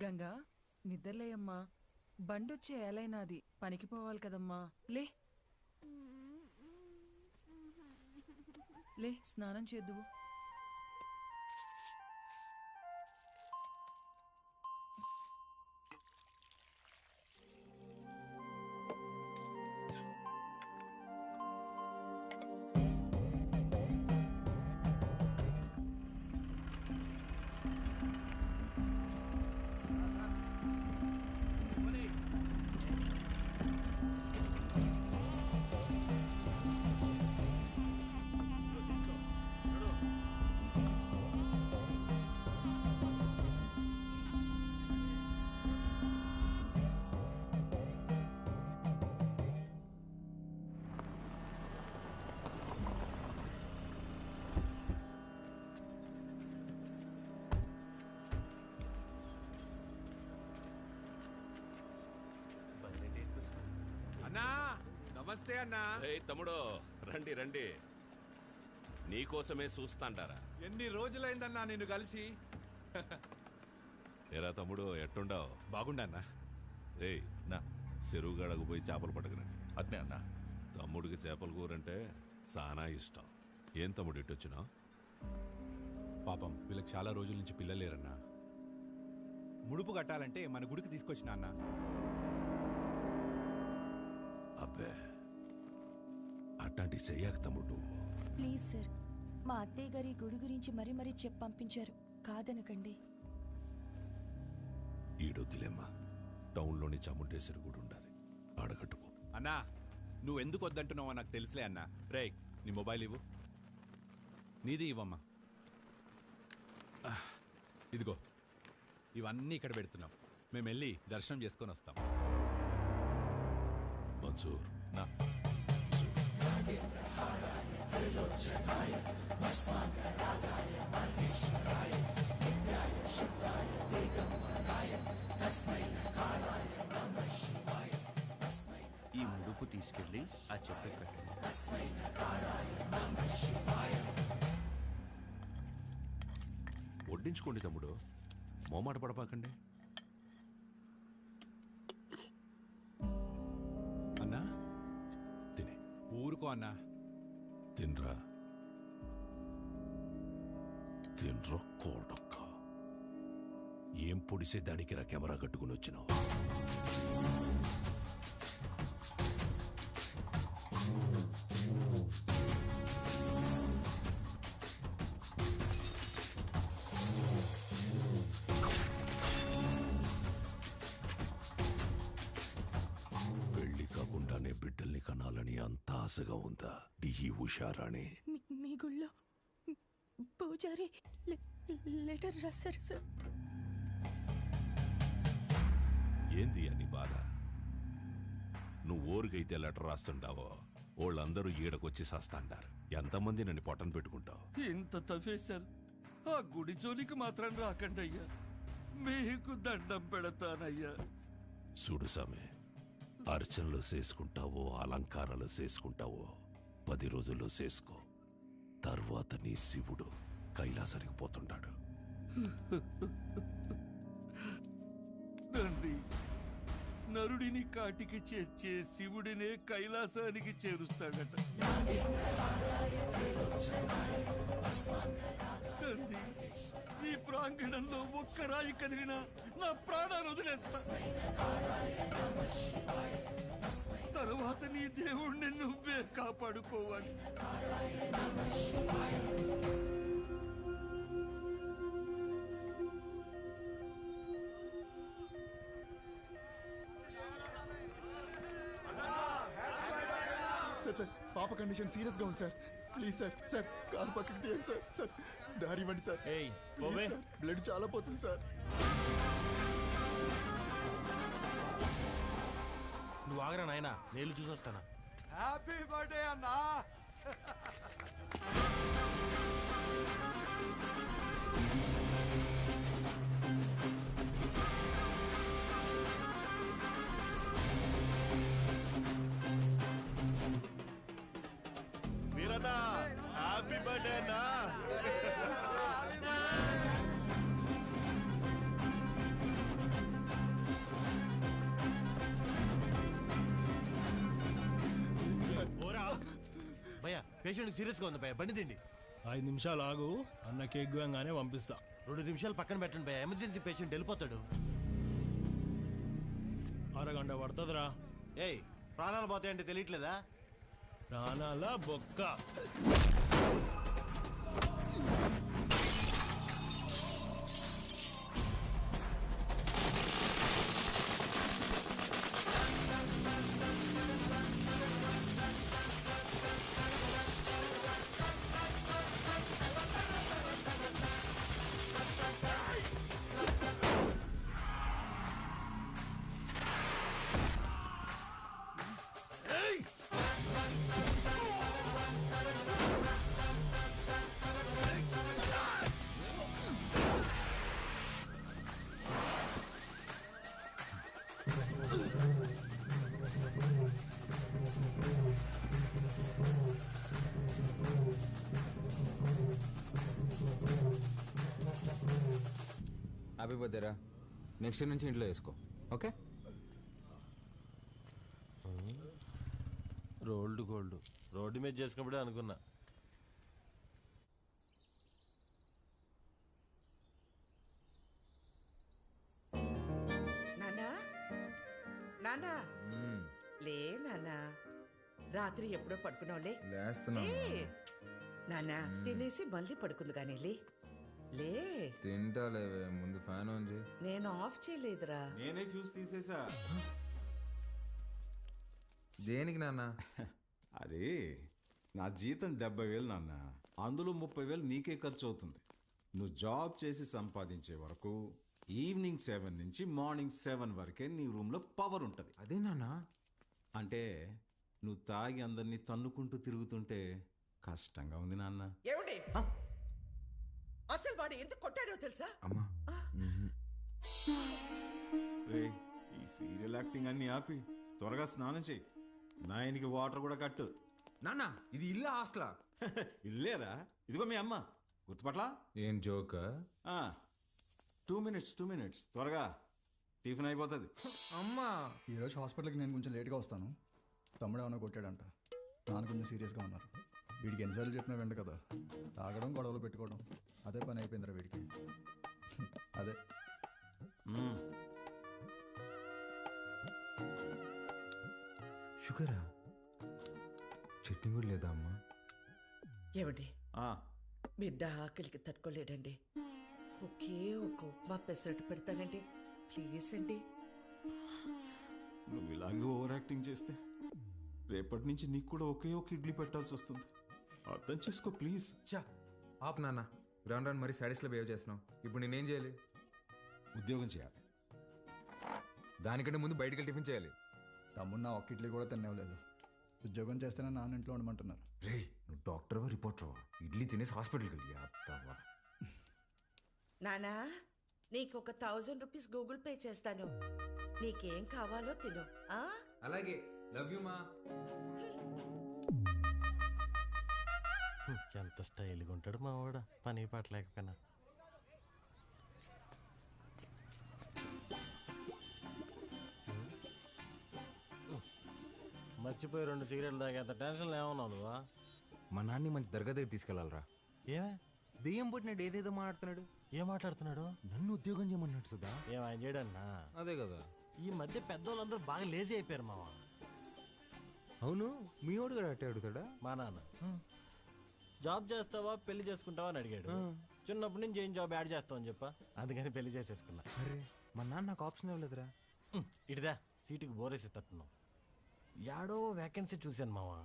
గంగా నిద్రలేయమ్మా, బండొచ్చే ఏలైనాది, పనికి పోవాలి కదమ్మా. లే లే, స్నానం చేద్దువు. అన్నా నమస్తే అన్నా. తమ్ముడు రండి రండి, నీకోసమే చూస్తాంటారా. ఎన్ని రోజులైందన్నా నిన్ను కలిసి. ఏరా తమ్ముడు ఎట్టుండావు? బాగుండన్నా. ఏయ్ నా చెరువు గడకు పోయి చేపలు పట్టుకురండి. అట్నే అన్నా. తమ్ముడికి చేపల కూరంటే చాలా ఇష్టం. ఏం తమ్ముడు ఇట్టొచ్చినా? పాపం వీళ్ళకి చాలా రోజుల నుంచి పిల్లలేరన్నా. ముడుపు కట్టాలంటే మన గుడికి తీసుకొచ్చిన అన్న. అబ్బే అట్లాంటి చెయ్యాక తమ్ముడు. ప్లీజ్ సార్, మా అత్తయ్య గారి గుడి గురించి మరీ మరీ చెప్పి పంపించారు, కాదనకండి. ఈడొద్దులేమ్మా, టౌన్లోని చాముండేశ్వరి గుడి ఉండాలి, ఆడగట్టుకో. అన్నా నువ్వెందుకు వద్దంటున్నావో నాకు తెలుసులే అన్నా. రే నీ మొబైల్ ఇవ్వు. నీది ఇవ్వమ్మా. ఇదిగో ఇవన్నీ ఇక్కడ పెడుతున్నాం. మేము వెళ్ళి దర్శనం చేసుకొని వస్తాం. మన్సూర్ నా ఈ ముడుపు తీసుకెళ్ళి ఆ చెప్పే కట్టండి. వడ్డించుకోండి తమ్ముడు, మోమాట పడపాకండి. అన్నా తినే. ఊరుకో అన్నా. తిన్రా తిన్రా కోడక్క. ఏం పొడిసే దానికి రా కెమెరా కట్టుకుని వచ్చినావు? పెళ్లి కాకుండానే బిడ్డల్ని కనాలని అంత ఆశగా ఉందా ఈ ఉషారాణి? మీ గుళ్ళో పూజారి లెటర్ రాశారు సార్. ఏంది అని బాధ? నువ్వు ఊరికైతే లెటర్ రాస్తుండావో వాళ్ళందరూ ఈడకొచ్చి సాస్తాండారు. ఎంతమంది నన్ను పొట్టను పెట్టుకుంటావు? ఇంత తఫేశారు, ఆ గుడి జోలికి మాత్రం రాకండి అయ్యా, మీకు దండం పెడతానయ్యా. చూడు సామె, అర్చనలు చేసుకుంటావో అలంకారాలు చేసుకుంటావో 10 రోజుల్లో చేసుకో. తర్వాత నీ శివుడు కైలాసానికి పోతుంటాడు. నంది నరుడిని కాటికి చేర్చే శివుడినే కైలాసానికి చేరుస్తాడట. నంది, ఈ ప్రాంగణంలో ఒక్క రాయి కదిలినా నా ప్రాణాలు వదిలేస్తా. తర్వాత నీ దేవుణ్ణి నువ్వే కాపాడుకోవాలి. సార్ పాప కండిషన్ సీరియస్ గా ఉంది sir. Please sir, sir car పక్కకి తీయండి సార్. సార్ దారి ఇవ్వండి సార్. బ్లడ్ చాలా పోతుంది సార్. నువ్వు ఆగరా నాయనా, నేను చూసొస్తానా. హ్యాపీ బర్త్డే అన్నా. వీరన్నా హ్యాపీ బర్త్డే అన్నా. పేషెంట్ సీరియస్గా ఉంది భయ, బండి తిండి. 5 నిమిషాలు ఆగు, అన్న కేక్ గోయంగానే పంపిస్తా. 2 నిమిషాలు పక్కన పెట్టండి భయ, ఎమర్జెన్సీ పేషెంట్ వెళ్ళిపోతాడు. అరగంట పడుతుందిరా. ఏయ్, ప్రాణాలు పోతాయంటే తెలియట్లేదా? ప్రాణాల బొక్క. హ్యాపీ బర్త్డేరా. నెక్స్ట్ నుంచి ఇంట్లో వేసుకో, ఓకే? రోల్డ్ గోల్డ్ రోడ్డు మీద చేసుకున్నప్పుడే అనుకున్నా. నానా నానా లే నానా, రాత్రి ఎప్పుడో పడుకున్నావులే. నానా తినేసి మళ్ళీ పడుకుంది కానీ లే లే. తింటాలేవే, ముందు ఫ్యాన్ ఆన్ చేయి. నేను ఆఫ్ చేయలేదురా. నేనే ఫ్యూజ్ తీసేసా. దేనికి నాన్న? అదే నా జీతం 70,000 నాన్న, అందులో 30,000 నీకే ఖర్చు అవుతుంది. నువ్వు జాబ్ చేసి సంపాదించే వరకు ఈవినింగ్ 7 నుంచి మార్నింగ్ 7 వరకే నీ రూమ్లో పవర్ ఉంటుంది. అదే నాన్న. అంటే నువ్వు తాగి అందరినీ తన్నుకుంటూ తిరుగుతుంటే కష్టంగా ఉంది నాన్న. ఏమండి, అసలు వాడు ఎందుకు కొట్టాడో తెలుసా? అమ్మా, రేయ్, ఈ సీరియల్ యాక్టింగ్ అన్ని ఆపి త్వరగా స్నానం చేయి. 9కి వాటర్ కూడా కట్టు. నాన్న ఇది ఇల్లు హాస్టలా? ఇల్లేరా, ఇదిగో మీ అమ్మ. గుర్తుపట్లా? ఏం జోక్? 2 మినిట్స్ త్వరగా టిఫిన్ అయిపోతుంది. అమ్మా, ఈరోజు హాస్పిటల్కి నేను కొంచెం లేట్గా వస్తాను. తమ్ముడు ఏమైనా కొట్టాడంట, నాన్న కొంచెం సీరియస్గా ఉన్నారు. వీడికి ఎన్నిసార్లు చెప్పినా వెంట కదా, తాగడం గొడవలు పెట్టుకోవడం, అదే పని అయిపోయిందిరా వీడికి. అదే షుగరా? చట్నీ కూడా లేదా అమ్మా? ఏమండి, బిడ్డ ఆకలికి తట్టుకోలేడండి. ఒకే ఒక ఉప్మా పెసరట్టు పెడతానండి, ప్లీజ్ అండి. నువ్వు ఇలాగే ఓవర్ యాక్టింగ్ చేస్తే రేపటి నుంచి నీకు కూడా ఒకే ఒక ఇడ్లీ పెట్టాల్సి వస్తుంది. అర్థం చేసుకో ప్లీజ్. చా ఆప్ నాన్న, రాను రాను మరీ సాడీస్లో బిహేవ్ చేస్తున్నావు. ఇప్పుడు నేనేం చేయాలి? ఉద్యోగం చేయాలి. దానికంటే ముందు బయటికి వెళ్ళి టిఫిన్ చేయాలి. తమ్ముడు నా ఒక్క ఇడ్లీ కూడా తినేవలేదు. ఉద్యోగం చేస్తేనే నాన్న ఇంట్లో ఉండమంటున్నారు. రే, నువ్వు డాక్టర్వా రిపోర్టర్వా? ఇడ్లీ తినేసి హాస్పిటల్కి వెళ్ళి అత్తవా. నానా, నీకు ఒక 1000 రూపీస్ గూగుల్ పే చేస్తాను. నీకేం కావాలో తిను. అలాగే, లవ్ యూ మా. ఎంత స్టైల్గా ఉంటాడు మా వాడ, పని పాట లేకపోయినా. మర్చిపోయి 2 సిగరెట్లు తాగేంత టెన్షన్లు ఏమన్నావు నువ్వా? మా నాన్ని మంచి దర్గా దగ్గర తీసుకెళ్లాలరా. ఏమే దెయ్యం పుట్టినాడు, ఏదేదో మాట్లాడుతున్నాడు. ఏం మాట్లాడుతున్నాడు? నన్ను ఉద్యోగం చేయమన్నాడు సుధా. ఏం ఆయన చేయడన్నా? అదే కదా, ఈ మధ్య పెద్దోళ్ళందరూ బాగా లేజీ అయిపోయారు మావా. అవును, మీ వాడు కూడా అట్టే అడుగుతాడా? మా నాన్న జాబ్ చేస్తావా పెళ్లి చేసుకుంటావా అని అడిగాడు. చిన్నప్పటి నుంచి ఏం జాబ్ యాడ్ చేస్తావు అని చెప్పా, అందుకని పెళ్లి చేసేసుకున్నా. అరే, మా నాన్న నాకు ఆప్షన్ ఇవ్వలేదురా. ఇటుదా సీటుకి బోరేసి తట్టున్నావు. యాడో వేకెన్సీ చూశాను మావా.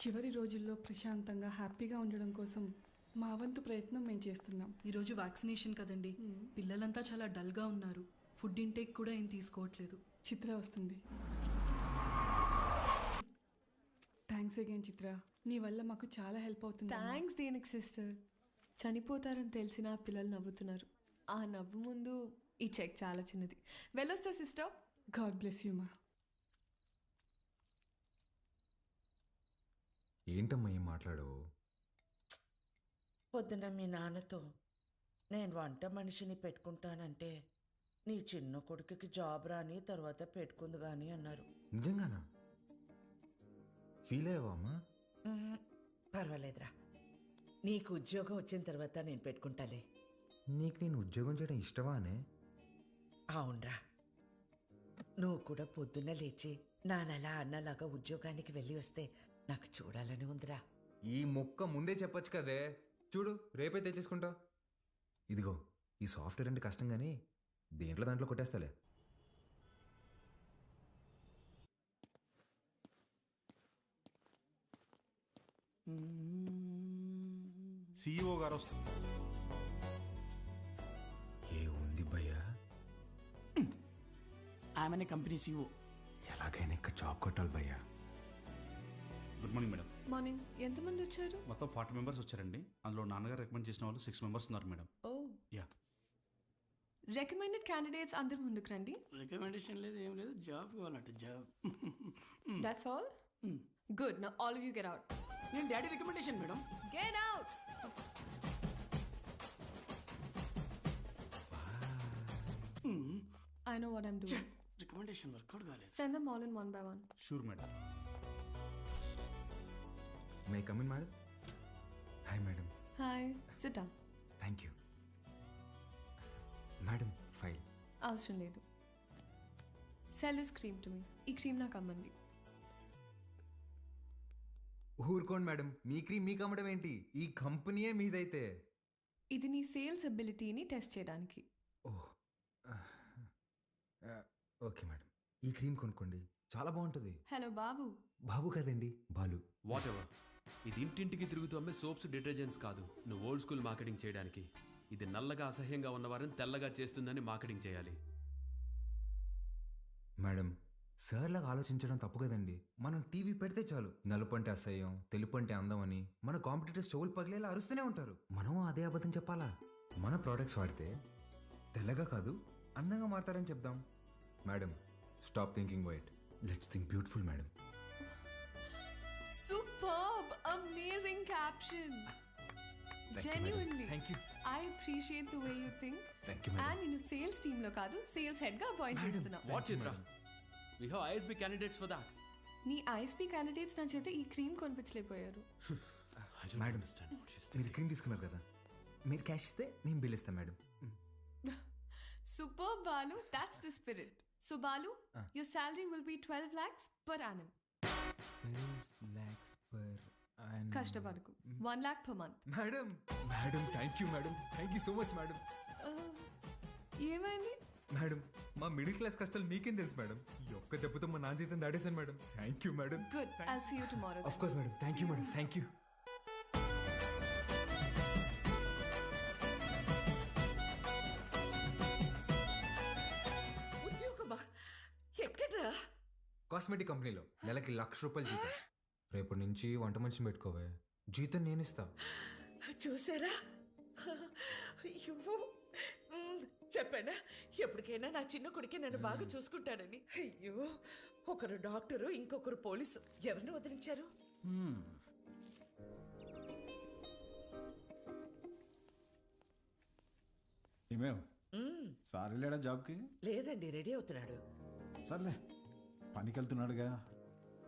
చివరి రోజుల్లో ప్రశాంతంగా హ్యాపీగా ఉండడం కోసం మా వంతు ప్రయత్నం మేము చేస్తున్నాం. ఈరోజు వ్యాక్సినేషన్ కదండి, పిల్లలంతా చాలా డల్గా ఉన్నారు. ఫుడ్ ఇంటేక్ కూడా ఏం తీసుకోవట్లేదు. చిత్ర వస్తుంది. థ్యాంక్స్ అగైన్ చిత్ర, నీ వల్ల మాకు చాలా హెల్ప్ అవుతుంది. థ్యాంక్స్ దేనికి సిస్టర్. చనిపోతారని తెలిసిన పిల్లలు నవ్వుతున్నారు. ఆ నవ్వు ముందు ఈ చెక్ చాలా చిన్నది. వెళ్ళొస్తా సిస్టర్. గాడ్ బ్లెస్ యూ మా. ఏంటమ్మా ఏం మాట్లాడవు? పొద్దున మీ నాన్నతో నేను వంట మనిషిని పెట్టుకుంటానంటే నీ చిన్న కొడుకుకి జాబ్ రాని తర్వాత పెట్టుకుంది కానీ అన్నారు. నిజంగానా? ఫీల్ అయ్యావా అమ్మా? పర్వాలేదురా, నీకు ఉద్యోగం వచ్చిన తర్వాత నేను పెట్టుకుంటాలే. నీకు నేను ఉద్యోగం చేయడం ఇష్టమా అనే? అవునరా, నువ్వు కూడా పొద్దున్న లేచి నానలా అన్నలాగా ఉద్యోగానికి వెళ్ళి వస్తే నాకు చూడాలని ఉందిరా. ఈ ముక్క ముందే చెప్పొచ్చు కదే. చూడు, రేపే తెచ్చేసుకుంటా. ఇదిగో, ఈ సాఫ్ట్వేర్ అంటే కష్టం కానీ దాంట్లో కొట్టేస్తాలే. CEO గారు వస్తారు. ఏ ఉంది భయ్యా? ఆమెనే కంపెనీ CEO. ఎలాగైనా ఇక్కడ జాబ్ కొట్టాలి భయ్యా. Good morning madam. మార్నింగ్. ఎంతమంది వచ్చారు? మొత్తం 40 మెంబర్స్ వచ్చారండి. అందులో నాన్నగారు రికమెండ్ చేసిన వాళ్ళు 6 మెంబర్స్ ఉన్నారు madam. Oh yeah. Recommended candidates అందరు ముందుకు రండి. రికమెండేషన్ లేదు, ఏం లేదు, జాబ్ కావాలంటే job. That's all. Good. Now all of you get out. నేను daddy recommendation madam. Get out. I know what I'm doing. Recommendation work out కాలేదు. Send them all in one by one. Sure madam. May come in madam? Hi madam. Hi. Sit down. Thank you madam. File అవసరం లేదు. Sell this cream to me. ఈ cream నాకు అమ్మండి. ఊరుకోండి madam, మీ cream మీకు అమ్మడం ఏంటి? ఈ కంపెనీయే మీదైతే. ఇది నీ సేల్స్ అబిలిటీని టెస్ట్ చేయడానికి. ఓహ్, ఓకే మేడం, ఈ క్రీమ్ కొనుక్కోండి, చాలా బాగుంటుంది. హలో బాబు. బాబు కదండి, బాలు. What ever. ఇది ఇంటింటికి తిరుగుతూ అమ్మే సోప్స్, డిటర్జెంట్స్ కాదు. నువ్వు ఓల్డ్ స్కూల్ మార్కెటింగ్ చేయడానికి. ఇది నల్లగా అసహ్యంగా ఉన్నవారిని తెల్లగా చేస్తుందని మార్కెటింగ్ చేయాలి. మేడం, సార్ లాగా ఆలోచించడం తప్పు కదండి. మనం టీవీ పెడితే చాలు నలుపు అంటే అసహ్యం, తెలుపు అంటే అందం అని మన కాంపిటీటర్స్ చెవులు పగిలేలా అరుస్తూనే ఉంటారు. మనం అదే అబద్ధం చెప్పాలా? మన ప్రోడక్ట్స్ వాడితే తెల్లగా కాదు అందంగా మారతారని చెప్దాం. Madam, stop thinking white, let's think beautiful madam. Superb, amazing caption. Genuinely. Thank you. I appreciate the way you think. Thank you, madam. And నేను సేల్స్ టీమ్ లో కాదు, సేల్స్ హెడ్ గా అపాయింట్ చేస్తున్నా. What Chitra? We have ISB candidates for that. నీ ISP candidates నా చేత ఈ cream కొనిపించలేకపోయారు. మేడం, మీరు క్రీమ్ తీసుకున్నారు కదా, మీరు క్యాష్ ఇస్తే నేను బిల్ ఇస్తాను madam. Superb, Balu. That's the spirit. So Balu, your salary will be 12 lakhs per annum. 12 lakhs per annum. కష్టపడకు. 1 lakh per month. Madam, madam, thank you madam, thank you so much madam. ఏమైంది? Madam, మా middle class కష్టాలు మీకేం తెలుసు madam. ఈ ఒక్క దెబ్బతో మా నాన్న జీతం దాడేశాను మేడం. Thank you madam. Good. I'll see you tomorrow. Of course madam. Thank you madam. Thank you. ఉద్యోగమా? ఎక్కడ్రా? కాస్మెటిక్ కంపెనీలో నెలకి ₹1,00,000 జీతం. రేపటి నుంచి వంట మనిషిని పెట్టుకోవే, జీతం నేను ఇస్తా. చూసారా? అయ్యో, చెప్పానా ఎప్పటికైనా నా చిన్న కొడుకే నన్ను బాగా చూసుకుంటాడని. అయ్యో, ఒకరు డాక్టరు, ఇంకొకరు పోలీసు. ఎవరిని వదిలించారు? ఏమేవ్ సార్ వెళ్ళాడా జాబ్కి? లేదండి, రెడీ అవుతున్నాడు. సర్లే, పనికి వెళ్తున్నాడుగా,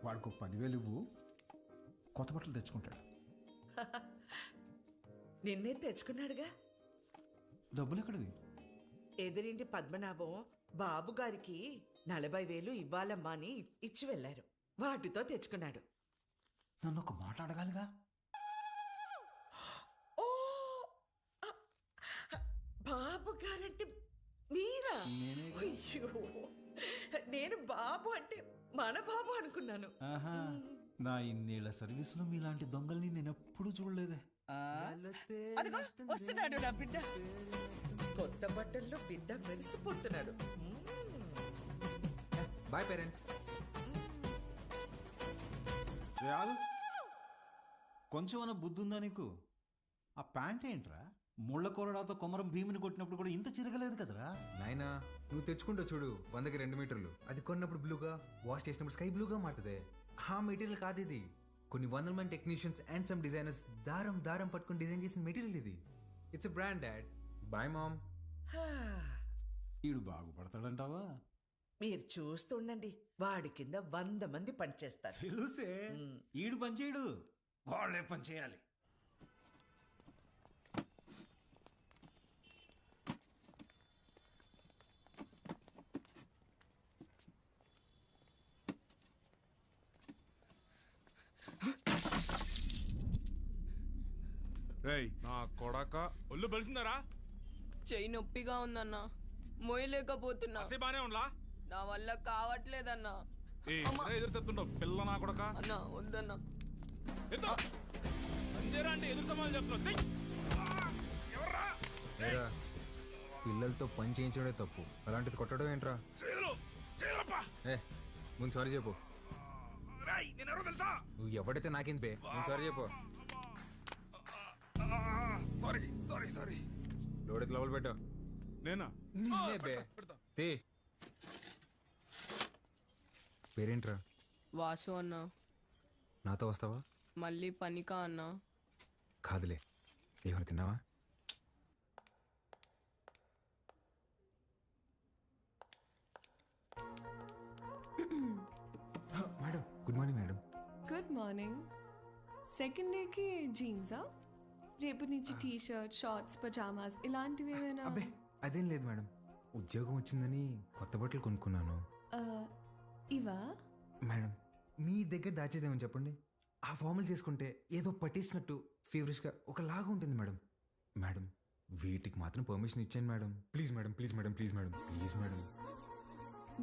వాడికి 10,000 ఇవ్వు, కొత్త బట్టలు తెచ్చుకుంటాడు. నిన్నే తెచ్చుకున్నాడుగా. డబ్బులు ఎక్కడివి? ఎదురింటి పద్మనాభం బాబు గారికి 40,000 ఇవ్వాలమ్మా అని ఇచ్చి వెళ్ళారు. వాటితో తెచ్చుకున్నాడు. నన్ను ఒక మాట అడగాలిగా. ఓ, బాబు గారంటే మీరా? అయ్యో, నేను బాబు అంటే మన బాబు అనుకున్నాను. ఆహా, నా ఇన్నేళ్ల సర్వీసులో మీలాంటి దొంగల్ని నేను ఎప్పుడూ చూడలేదే. అదిగో వస్తున్నాడు నా బిడ్డ. కొత్త బట్టల్లో బిడ్డ మెరిసిపోతున్నాడు. Boy parents. రాదు, కొంచెం అన్న బుద్ధి ఉందా నీకు? ఆ ప్యాంట్ ఏంట్రా? ముళ్ళ కొరడాతో కొమరం భీమిని కొట్టినప్పుడు కూడా ఇంత చిరగలేదు కదరా. నాయనా, నువ్వు తెచ్చుకుంటావు చూడు 100కి 2 మీటర్లు, అది కొన్నప్పుడు బ్లూగా, వాష్ చేసినప్పుడు స్కై బ్లూగా మారుతుంది. ఆ మెటీరియల్ కాదు ఇది. కొన్ని 100 మంది టెక్నీషియన్స్ అండ్ సమ్ డిజైనర్స్ దారం పట్టుకుని డిజైన్ చేసిన మెటీరియల్ ఇది. It's a brand dad. Boy mom. ఈడు బాగుపడతాడంటావా? మీరు చూస్తుండండి, వాడి కింద 100 మంది పనిచేస్తారు. తెలుసే, ఈడు పని చేయడు, వాళ్ళే పని చేయాలి. నా కొడక ఒళ్ళు బలిసిందరా? చెయ్యి నొప్పిగా ఉందన్నా, మోయలేకపోతున్నా. బానే ఉండలా? నా వల్ల కావట్లేదన్నా. ఎదురు చెప్తుంటావు పిల్ల నా కొడక. అన్నా వద్దన్నా. అంతేరా అంటే ఎదురు సమాధానం చెప్తున్నావు. ఏరా, పిల్లలతో పని చేయించడే తప్పు, అలాంటిది కొట్టడం ఏంట్రా? ఏ ముందు సారీ చెప్పు. నువ్వు ఎవడైతే నాకేంది బే, ముందు సారీ చెప్పు. సారీ లోడెత్తి లోపల పెట్టు. నేనా? బే తీ. పేరేంట్రా? వాసు అన్నా. నాతో వస్తావా? మళ్ళీ పనికా అన్నా? కాదులే, ఏమైనా తిన్నావా? Madam good morning. Madam good morning. Second డేకి జీన్సా? రేపు నుంచి టీ షర్ట్, షార్ట్స్, పజామాస్ ఇలాంటివి ఏమైనా? అబ్బే అదేం లేదు మేడం, ఉద్యోగం వచ్చిందని కొత్త బట్టలు కొనుక్కున్నాను. ఇవా? మేడం మీ దగ్గర దాచేదేమని చెప్పండి, ఆ ఫార్మల్ చేసుకుంటే ఏదో పట్టేసినట్టు ఫీవరిష్గా ఒకలాగా ఉంటుంది మేడం. మేడం వీటికి మాత్రం పర్మిషన్ ఇచ్చాను madam. Please madam, please madam, please madam, please madam.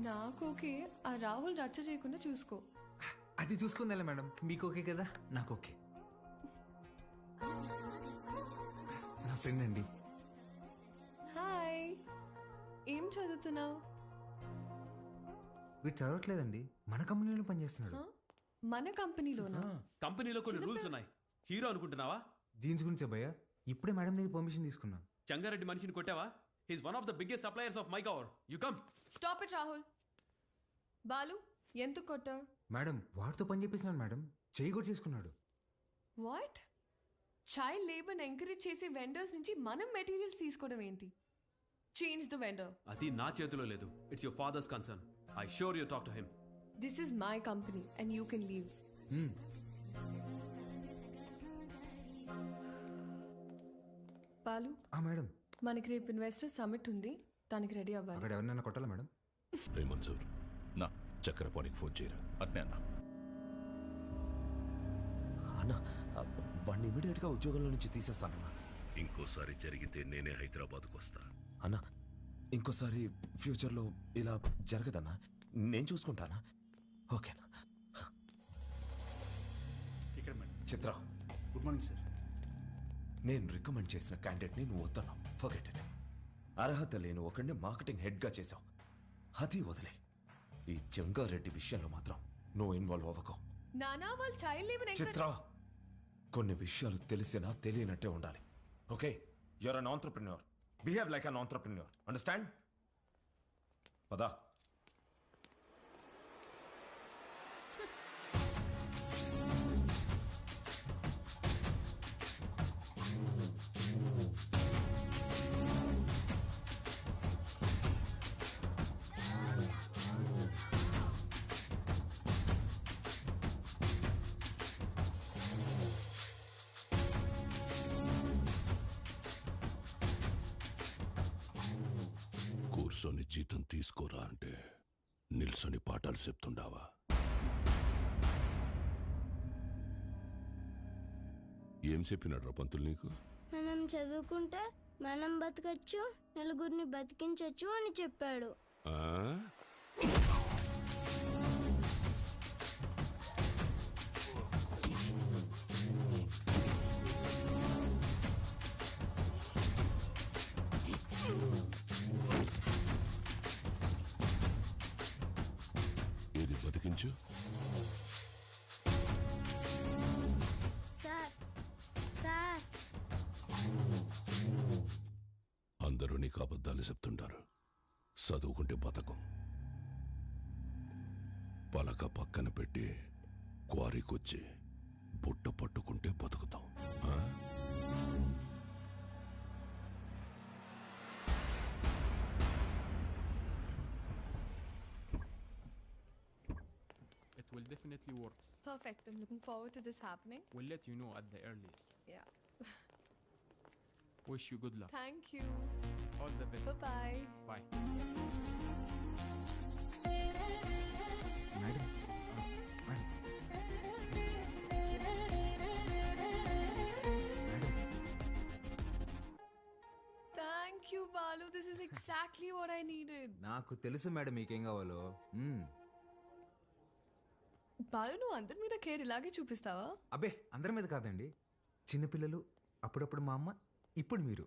నాకు ఓకే, ఆ రాహుల్ రచ్చ చేయకుండా చూసుకో. అది చూసుకుందా మేడం, మీకు ఓకే కదా? నాకు ఓకే. నా ఫ్రెండ్ అండి. హాయ్, ఏం చదువుతున్నావు? వీడు చదవట్లేదండి, మన కంపెనీలో పనిచేస్తున్నాడు. మన కంపెనీలోనా? కంపెనీలో కొన్ని రూల్స్ ఉన్నాయి. హీరో అనుకుంటున్నావా? జీన్స్ గురించి భయ్యా, ఇప్పుడే మేడం దగ్గర పర్మిషన్ తీసుకున్నా. చంగారెడ్డి మనిషిని కొట్టావా? He's one of the biggest suppliers of my cover. You come. Stop it Rahul. Balu ఎంత కొట్ట? మేడం వాడితో పని చేపిస్తున్నాను మేడం, చేయి కూడా చేసుకున్నాడు. వాట్? చైల్డ్ లేబర్ ఎంకరేజ్ చేసే వెండర్స్ నుంచి మనం మెటీరియల్స్ తీసుకోవడం ఏంటి? Change the vendor. అది నా చేతిలో లేదు. It's your father's concern. I sure you talk to him. This is my company and you can leave. Balu madam, మనకి రేపు ఇన్వెస్టర్ సమిట్ ఉంది, దానికి రెడీ అవ్వాలి. అక్కడ ఎవరినైనా కొట్టాలా మేడం? రే మన్సూర్, నా చక్రపాణికి ఫోన్ చేయరా. అట్నే అన్న. అన్న వాడిని ఇమీడియట్గా ఉద్యోగంలో నుంచి తీసేస్తానన్నా. ఇంకోసారి జరిగితే నేనే హైదరాబాద్కు వస్తా. అన్న ఇంకోసారి ఫ్యూచర్లో ఇలా జరగదన్నా, నేను చూసుకుంటానా? ఓకేనా? ఇక్కడ మేడం. చిత్ర గుడ్ మార్నింగ్ సార్. నేను రికమెండ్ చేసిన క్యాండిడేట్ని నువ్వు వద్దన్నావు. Forget it. అర్హత లేని ఒకడిని మార్కెటింగ్ హెడ్గా చేశావు, అది వదిలే. ఈ జంగారెడ్డి విషయంలో మాత్రం నువ్వు ఇన్వాల్వ్ అవ్వకు. నానా వాళ్ళు చైల్డ్ లేబర్ చిత్ర, కొన్ని విషయాలు తెలిసినా తెలియనట్టే ఉండాలి. Okay, you're an entrepreneur. Behave like an entrepreneur. Understand? పదా. కూర్చొని జీతం తీసుకోరా అంటే నిల్సొని పాఠాలు చెప్తుండావా? ఏం చెప్పినాడు పంతులు నీకు? మనం చదువుకుంటే మనం బతకచ్చు, నలుగురిని బతికించచ్చు అని చెప్పాడు. ఏది బతికించు? సార్ సార్ అందరూ నీకు అబద్ధాలు చెప్తుంటారు. చదువుకుంటే బతకం. పలక పక్కన పెట్టి క్వారీకొచ్చి బుట్ట పట్టుకుంటే బతుకుతాం. forward to this happening. We'll let you know at the earliest. Yeah. Wish you good luck. Thank you. All the best. Bye-bye. Bye. Madam Thank you, Balu. This is exactly what I needed. నాకు తెలుసు madam మీకేం కావాలో. బాలు, నువ్వు అందరి మీద care ఇలాగే చూపిస్తావా? అబ్బే అందరి మీద కాదండి, చిన్నపిల్లలు, అప్పుడప్పుడు మా అమ్మ, ఇప్పుడు మీరు.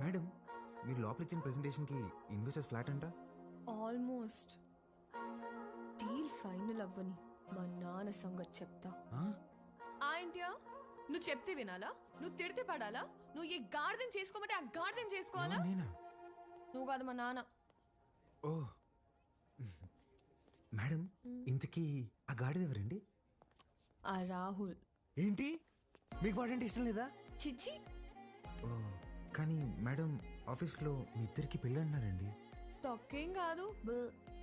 మేడం మీరు లోపల ఇచ్చిన ప్రెజెంటేషన్కి ఇన్వెస్టర్స్ ఫ్లాట్ అంట. ఆల్మోస్ట్. డీల్ ఫైనల్ అవ్వని మా నాన్న సంగతి చెప్తా. ఏంటియా నువ్వు చెప్తే వినాలా? నువ్వు తిడితే పడాలా? నువ్వు ఏ గార్డెన్ చేసుకోమంటే ఆ గార్డెన్ చేసుకోవాలా? నువ్వు కాదు మా నాన్న. ఓ మేడం, ఇంతకీ ఆ గాడిద ఎవరండి? ఆ రాహుల్. ఏంటి మీకు వాడంటే ఇష్టం లేదా? చిచ్చి. ఓ కానీ మేడం ఆఫీస్లో మీ ఇద్దరికి పెళ్ళి అన్నారండి. తొక్కేం కాదు.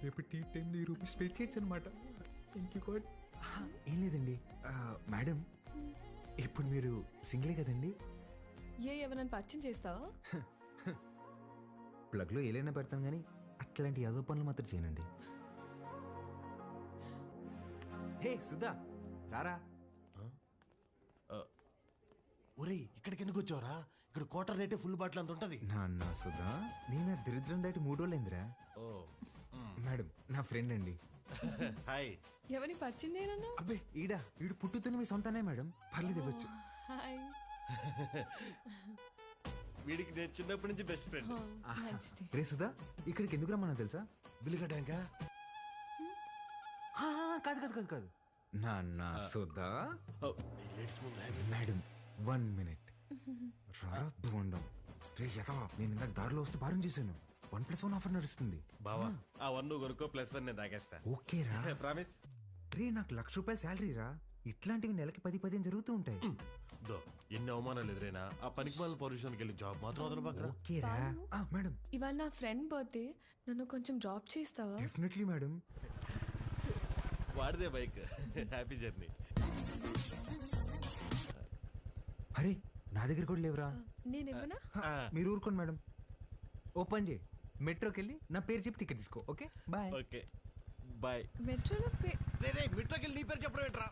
రేపు టీ టైంలో ఈ రూపీస్ పే చేయొచ్చు అనమాట. Thank you God. ఏం లేదండి మేడం, ఇప్పుడు మీరు సింగిలే కదండి? ఎవరైనా పరిచయం చేస్తావా? ప్లగ్లో ఏలైనా పెడతాం కానీ అట్లాంటి యాదో పనులు మాత్రం చేయనండి. హే సుధా రారా. ఒరేయ్ ఇక్కడికి ఎందుకు వచ్చావురా? ఇక్కడ క్వార్టర్ రేటే ఫుల్ బాటిల్ అంత ఉంటుంది. నాన్న సుధా, నేను ఆ దరిద్రం దాటి 3 రోజులైందిరా. మేడం నా ఫ్రెండ్ అండి. హాయ్. ఎవరిని పరిచయం చేయనన్నా? అబ్బే ఈడు పుట్టుతున్న మీ సొంతనే మేడం, పర్లేదు ఇవ్వచ్చు. హాయ్. వీడికి నేను చిన్నప్పటి నుంచి బెస్ట్ ఫ్రెండ్. రే సుధా, ఇక్కడికి ఎందుకు రమ్మన్నా తెలుసా? బిల్లు కట్టాక? కాదు కాదు కాదు కాదు నాన్న సుధా. మేడం 1 minute రారా బోండం. రే యథా, నేను ఇందాక దారిలో వస్తూ భారం చేశాను. 1+1 ఆఫర్ నడుస్తుంది. బావా ఆ 1 నువ్వు కొనుక్కో, +1 నేను తాగేస్తా. ఓకే రా. ప్రామిస్. రే నాకు ₹1,00,000 శాలరీ రా. ఇట్లాంటివి నెలకి 10-15 జరుగుతూ ఉంటాయి. ఎన్ని అవమానాలు ఎదురైనా ఆ పనికి మాలిన పొజిషన్కి వెళ్ళి జాబ్ మాత్రం వదలబాకరా. ఓకే రా. మేడం ఇవాళ నా ఫ్రెండ్ బర్త్డే, నన్ను కొంచెం డ్రాప్ చేస్తావా? Definitely madam. వాడిదే బైక్. Happy journey. అరే నా దగ్గర కూడా లేవురా. నేను ఇవ్వనా? మీరు ఊరుకోండి మేడం. ఓపెన్ చేయి, మెట్రోకి వెళ్ళి నా పేరు చెప్పి టికెట్ తీసుకో. Okay bye. Okay bye. మెట్రోలో మెట్రోకి వెళ్ళి నీ పేరు చెప్పడం ఏంట్రా?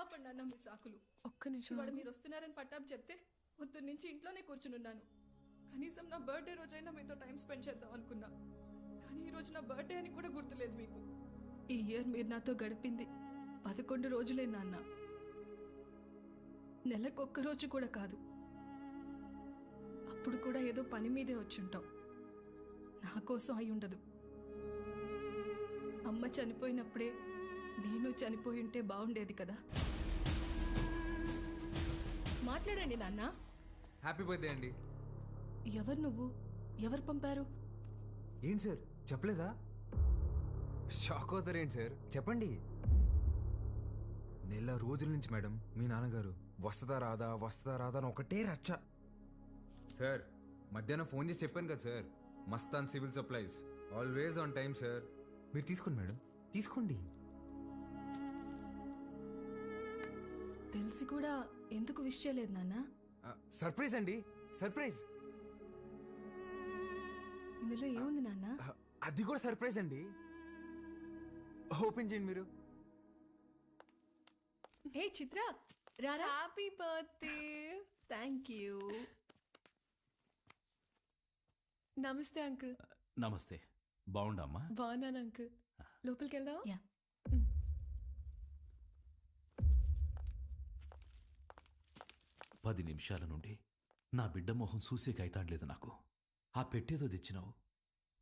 ఆపండి అన్న మీ సాకులు. ఒక్క నిమిషం. ఇవాళ మీరు వస్తున్నారని పట్టాపు చెప్తే పొద్దున్న నుంచి ఇంట్లోనే కూర్చునున్నాను. కనీసం నా బర్త్డే రోజైనా మీతో టైం స్పెండ్ చేద్దాం అనుకున్నా. కానీ ఈ రోజు నా బర్త్డే అని కూడా గుర్తులేదు మీకు. ఈ ఇయర్ మీరు నాతో గడిపింది 11 రోజులే నాన్న. నెలకొక్క రోజు కూడా కాదు. అప్పుడు కూడా ఏదో పని మీదే వచ్చుంటాం. నా కోసం అయి ఉండదు. అమ్మ చనిపోయినప్పుడే నేను చనిపోయి ఉంటే బాగుండేది కదా. మాట్లాడండి నాన్న. హ్యాపీ బర్త్డే అండి. ఎవరు నువ్వు? ఎవరు పంపారు? ఏంటి సార్ చెప్పలేదా? షాక్ అవుతారు ఏంటి సార్, చెప్పండి. నెల రోజుల నుంచి మేడం మీ నాన్నగారు వస్తుందా రాదా అని ఒకటే రచ్చ. సార్ మధ్యాహ్నం ఫోన్ చేసి చెప్పాను కదా sir, Mastan civil supplies always on time sir. మీరు తీసుకోండి మేడం, తీసుకోండి. తెలిసి కూడా ఎందుకు విష్ చేయలేదు నాన్న? సర్ప్రైజ్ అండి, సర్ప్రైజ్. ఇందులో ఏముంది నాన్న? అది కూడా సర్ప్రైజ్ అండి. ఓపెన్ చేయండి మీరు. ఏ చిత్ర రారా. Happy birthday. Thank you. నమస్తే అంకుల్. నమస్తే. బాగుండమ్మా? బాగున్నాను అంకుల్. లోపలికి వెళ్దాం. 10 నిమిషాల నుండి నా బిడ్డ మొహం చూసే కైతాడలేదు నాకు. ఆ పెట్టేదో తెచ్చినావు,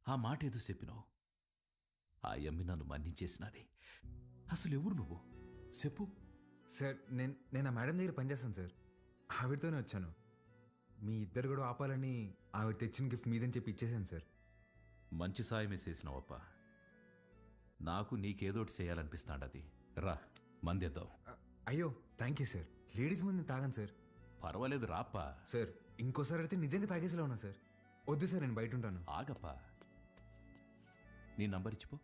ఆ మాట ఏదో చెప్పినావు. ఆ యమ్మి నన్ను మన్నించేసినది. అసలు ఎవరు నువ్వు చెప్పు. సార్ నేను ఆ మేడం దగ్గర పనిచేస్తాను సార్, ఆవిడతోనే వచ్చాను. మీ ఇద్దరు కూడా ఆపాలని ఆవిడ తెచ్చిన గిఫ్ట్ మీదని చెప్పి ఇచ్చేసాను సార్. మంచి సాయమే చేసినావప్ప. నాకు నీకేదోటి చేయాలనిపిస్తాడది. రా మందేద్దాం. అయ్యో థ్యాంక్ యూ సార్. లేడీస్ ముందు తాగాను సార్. పర్వాలేదు రాప్పా. సార్ ఇంకోసారి అయితే నిజంగా తాగేసేలా ఉన్నా సార్. వద్దు సార్, నేను బయట ఉంటాను. ఆగప్పా. నీ నంబర్ ఇచ్చిపో.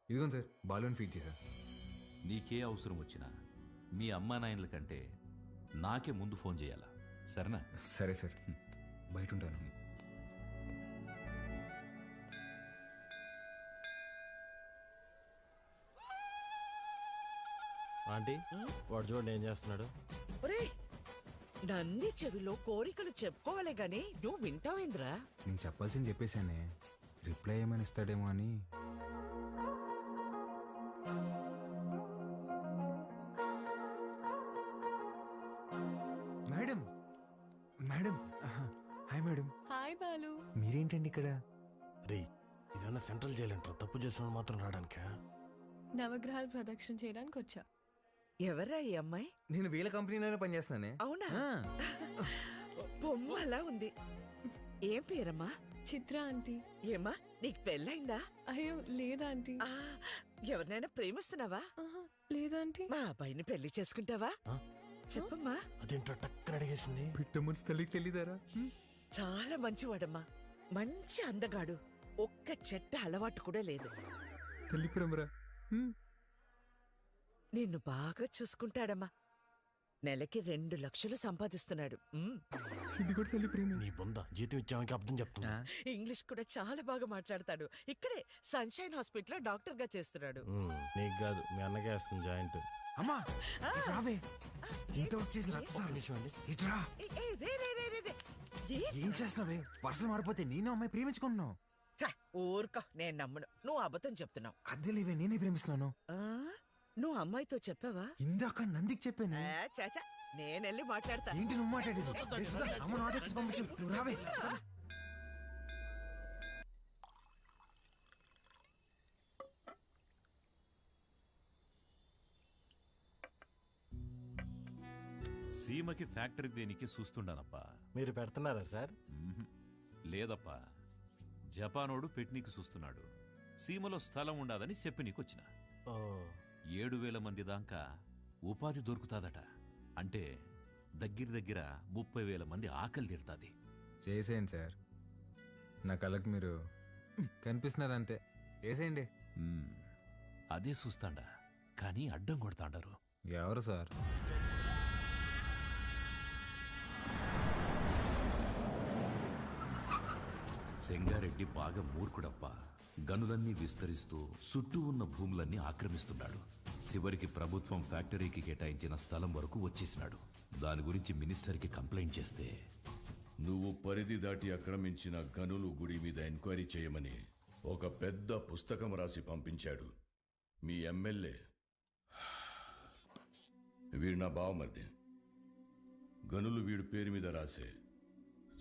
ఇదిగోండి సార్, బాలూన్ ఫీడ్ చేశా. నీకే అవసరం వచ్చినా మీ అమ్మా నాయనల కంటే నాకే ముందు ఫోన్ చేయాలా, సరేనా? సరే సార్, బయట ఉంటాను. ఆంటీ, వాడు చూడండి ఏం చేస్తున్నాడు. ఒరే, నన్ని చెవిలో కోరికలు చెప్పుకోవాలి గాని నువ్వు వింటావేంద్రా? నేను చెప్పాల్సింది చెప్పేశానే, రిప్లై ఏమని ఇస్తాడేమో అని. Madam, madam, hi madam. Hi Balu. మీరేంటండి ఇక్కడ? రే, ఇదన్నా సెంట్రల్ జైలు అంటారు, తప్పు చేసిన మాత్రం రావడానికా? నవగ్రహాలు ప్రదక్షిణ చేయడానికి వచ్చా. ఎవరా ఈ అమ్మాయి? నేను వీళ్ళ కంపెనీలోనే పనిచేస్తున్నానే. అవునా? బొమ్మ అలా ఉంది. ఏం పేరమ్మా? చిత్ర ఆంటీ. ఏమా, నీకు పెళ్ళైందా? అయ్యో లేదా ఆంటీ. ఎవరినైనా ప్రేమిస్తున్నావా? లేదా ఆంటీ. మా అబ్బాయిని పెళ్లి చేసుకుంటావా? చెప్పమ్మా. అదేంటో టక్కన అడిగేసింది. పిట్ట మనసు తల్లికి తెలియదారా? చాలా మంచివాడమ్మా, మంచి అందగాడు, ఒక్క చెట్ట అలవాటు కూడా లేదు. తల్లి ప్రేమరా. నిన్ను బాగా చూసుకుంటాడమ్మా. నెలకి 2 లక్షలు సంపాదిస్తున్నాడు. ఇది కూడా తల్లి ప్రేమ. నీ బొంద జీతం ఇచ్చామని అర్థం చెప్తున్నా. ఇంగ్లీష్ కూడా చాలా బాగా మాట్లాడతాడు. ఇక్కడే సన్షైన్ హాస్పిటల్ డాక్టర్ గా చేస్తున్నాడు. నీకు కాదు, మీ అన్నకే వేస్తుంది జాయింట్. అమ్మా రావే, ఇంత వచ్చేసి ఇట్రా. ఏం చేస్తున్నావే? పర్సలు మారిపోతే నేను అమ్మాయి ప్రేమించుకుంటున్నావు. ఊరుకో, నేను నమ్మను. నువ్వు అబద్ధం చెప్తున్నావు. అద్దె లేవే, నేనే ప్రేమిస్తున్నాను. నువ్వు అమ్మాయితో చెప్పావా? ఇందాక నందికి చెప్పాను. చాచా, నేనెళ్ళి మాట్లాడతా. ఏంటి నువ్వు మాట్లాడేది? అమ్మ నాటకి పంపించు, నువ్వు రావే. సీమకి ఫ్యాక్టరీ దేనికి చూస్తుండానప్పా. మీరు పెడుతున్నారా సార్? లేదప్పా, జపానోడు పెట్టనీకి చూస్తున్నాడు. సీమలో స్థలం ఉండదని చెప్పి నీకొచ్చిన. 7,000 మంది దాకా ఉపాధి దొరుకుతాదట. అంటే దగ్గర 30,000 మంది ఆకలి తీరుతాది. చేసేయండి సార్, నా కళ్ళకి మీరు కనిపిస్తున్నారంతే. చేసేయండి. అదే చూస్తాండా, కానీ అడ్డం కొడతాండారు. ఎవరు సార్? సెంగారెడ్డి బాగా మూర్ఖుడప్పా. గనులన్నీ విస్తరిస్తూ చుట్టూ ఉన్న భూములన్నీ ఆక్రమిస్తున్నాడు. చివరికి ప్రభుత్వం ఫ్యాక్టరీకి కేటాయించిన స్థలం వరకు వచ్చేసినాడు. దాని గురించి మినిస్టర్కి కంప్లైంట్ చేస్తే, నువ్వు పరిధి దాటి ఆక్రమించిన గనులు గుడి మీద ఎంక్వైరీ చేయమని ఒక పెద్ద పుస్తకం రాసి పంపించాడు మీ ఎమ్మెల్యే. వీడు నా బావమరిది. గనులు వీడు పేరు మీద రాసే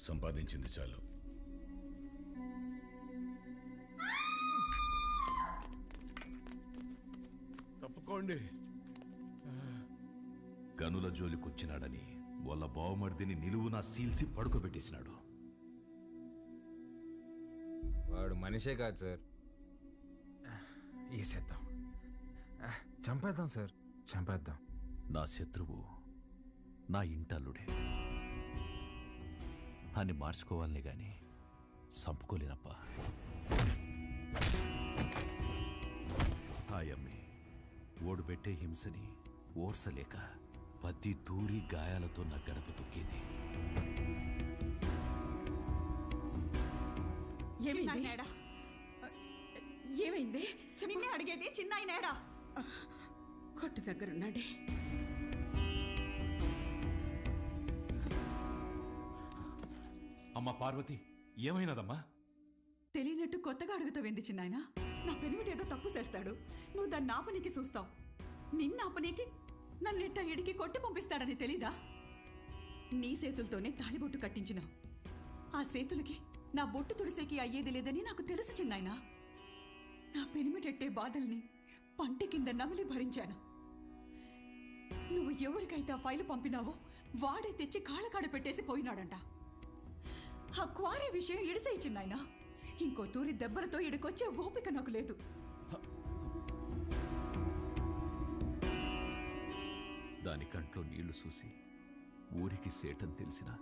సంపాదించింది చాలు. తప్పుకోండి. గనుల జోలికొచ్చినాడని వాళ్ళ బావమర్దిని నిలువునా సీల్సి పడుకోబెట్టేసినాడు. వాడు మనిషే కాదు సార్. వేసేద్దాం, చంపేద్దాం సార్, చంపేద్దాం. నా శత్రువు నా ఇంటల్లుడే అని మార్చుకోవాలనే గాని సంపుకోలేనప్పా. హాయమ్మి ఓడు పెట్టే హింసని ఓర్సలేక పత్తి దూరి గాయాలతో నా గడప తొక్కేది. ఏమైంది? నిన్నే అడిగేది. చిన్నాయనేడా? కొట్టు దగ్గరున్నాడే. అమ్మా పార్వతి, ఏమైనదమ్మా? తెలియనట్టు కొత్తగా అడుగుతావేంది చిన్నాయన? నా పెనిమిటి ఏదో తప్పు చేస్తాడు, నువ్వు దాన్ని ఆపనీకి చూస్తావు. నిన్న ఆపనీకి నన్నెట్ట ఇడికి కొట్టి పంపిస్తాడని తెలీదా? నీ చేతులతోనే తాళిబొట్టు కట్టించినావు. ఆ చేతులకి నా బొట్టు తుడిసేకి అయ్యేది లేదని నాకు తెలుసు చిన్నాయన. నా పెనిమిటెట్టే బాధల్ని పంటి కింద నమిలి భరించాను. నువ్వు ఎవరికైతే ఆ ఫైలు పంపినావో వాడే తెచ్చి కాళ్ళకాడ పెట్టేసి పోయినాడంట. ఆ క్వారీ విషయం ఇడిసేయి చిన్నాయన. ఇంకో తూరి దెబ్బలతో ఇడికొచ్చే ఓపిక నాకు లేదు. దాని కంట్లో నీళ్లు చూసి ఊరికి సేటని తెలిసినా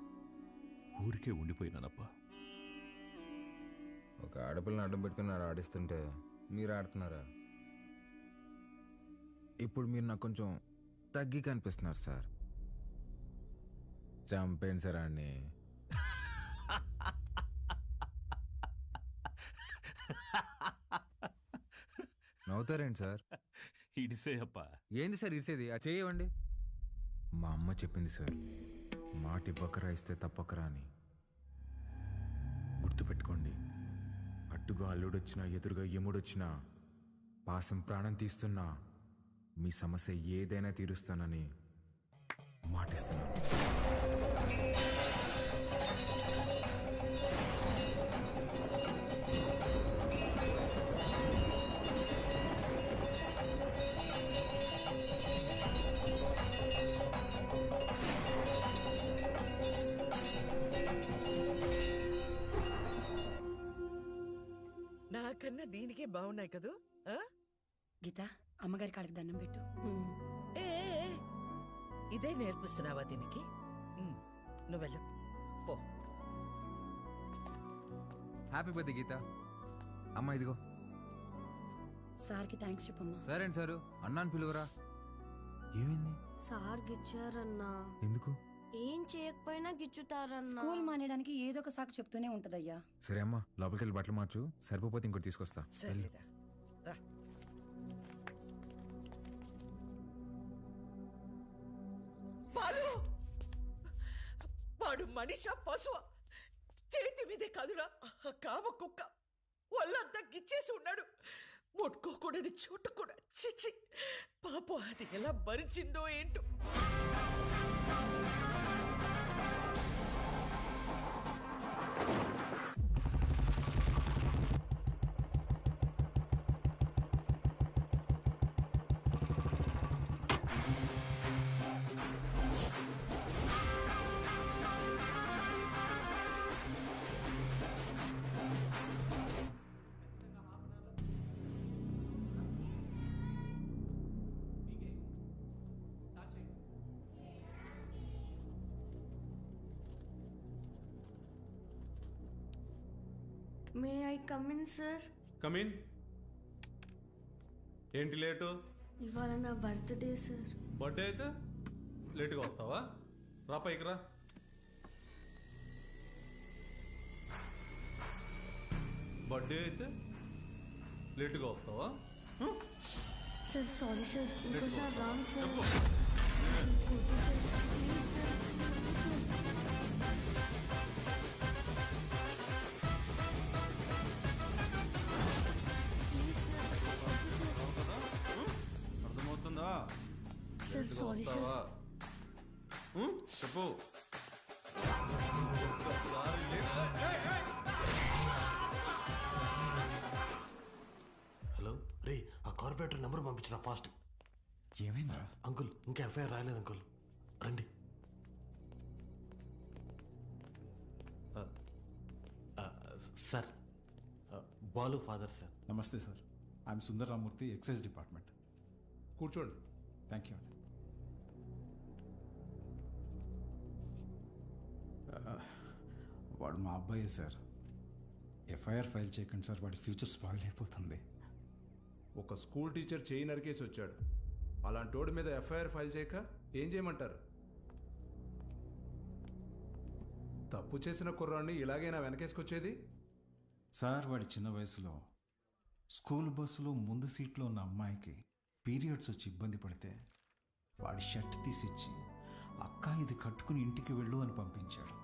ఊరికే ఉండిపోయినానప్పా. ఆడపిల్లని అడ్డం పెట్టుకుని ఆడిస్తుంటే మీరు ఆడుతున్నారా? ఇప్పుడు మీరు నాకు కొంచెం తగ్గి కనిపిస్తున్నారు సార్. చంపేయండి సార్ ఆడిని. నవ్వుతారేంటి సార్? ఇడిసేయప్ప. ఏంది సార్ ఇడిసేది? ఆ చేయవండి. మా అమ్మ చెప్పింది సార్, మాట ఇవ్వకరా ఇస్తే తప్పకరా అని. గుర్తుపెట్టుకోండి, అట్టుగా అల్లుడొచ్చినా ఎదురుగా యముడొచ్చినా పాసం ప్రాణం తీస్తున్నా మీ సమస్య ఏదైనా తీరుస్తానని మాటిస్తున్నాను. నాకన్నా దీనికే బాగున్నాయి కదూ. గీత, అమ్మగారి కాళ్ళకి దండం పెట్టు. ఏ ఏ, ఏ, ఇదే నేర్పిస్తున్నావా దీనికి? నువ్వు వెళ్ళు పో. హ్యాపీ బర్త్డే గీత. అమ్మ ఇదిగో. సార్కి థ్యాంక్స్ చెప్పమ్మా. సరే అండి సారు, అన్నాను పిలువరా. ఏమైంది? సార్ గిచ్చారన్నా. ఎందుకు? ఏం చేయకపోయినా గిచ్చుతారన్నా. స్కూల్ మానేయడానికి ఏదో ఒక సాకు చెప్తూనే ఉంటదయ్యా. సరే అమ్మా, లోపలికి వెళ్ళి బట్టలు మార్చు. సరిపోతే ఇంకోటి తీసుకొస్తా. సరేరా రా. బాలు, వాడు మనిషా పశువా? చేతి మీదే కాదురా కామ కుక్క. ఒళ్ళంతా గిచ్చేసి ఉన్నాడు. ముట్టుకోకూడని చోటు కూడా. చిచి, పాపం అది ఎలా భరించిందో ఏంటో. May I come in sir? Come in. ఏంటి లేటు? ఇవాళ నా బర్త్డే సార్. బర్త్డే అయితే లేటుగా వస్తావా? రా పైకి రా. బర్త్డే అయితే లేటుగా వస్తావా? సార్ సారీ సార్, ఇంకోసారి రాంగ్ సార్. అర్థమవుతుందా? Sir sorry sir. చెప్పు. హలో రే, ఆ కార్పొరేటర్ నెంబర్ పంపించిన ఫాస్ట్. ఏమైందా అంకుల్? ఇంకా ఎఫ్ఐఆర్ రాయలేదు అంకుల్, రండి. Sir, Balu father sir. నమస్తే sir, I'm Sundararamurthy, excise department. కూర్చోండి. Thank you. వాడు మా అబ్బాయే సార్. ఎఫ్ఐఆర్ ఫైల్ చేయకండి సార్, వాడి ఫ్యూచర్ స్పాయిల్ అయిపోతుంది. ఒక స్కూల్ టీచర్ చేయి నరికేసి వచ్చాడు. అలాంటి వాడి మీద ఎఫ్ఐఆర్ ఫైల్ చేయక ఏం చేయమంటారు? తప్పు చేసిన కుర్రాన్ని ఇలాగైనా వెనకేసుకొచ్చేది? సార్, వాడి చిన్న వయసులో స్కూల్ బస్సులో ముందు సీట్లో ఉన్న అమ్మాయికి పీరియడ్స్ వచ్చి ఇబ్బంది పడితే వాడి షర్ట్ తీసిచ్చి, అక్క ఇది కట్టుకుని ఇంటికి వెళ్ళు అని పంపించాడు.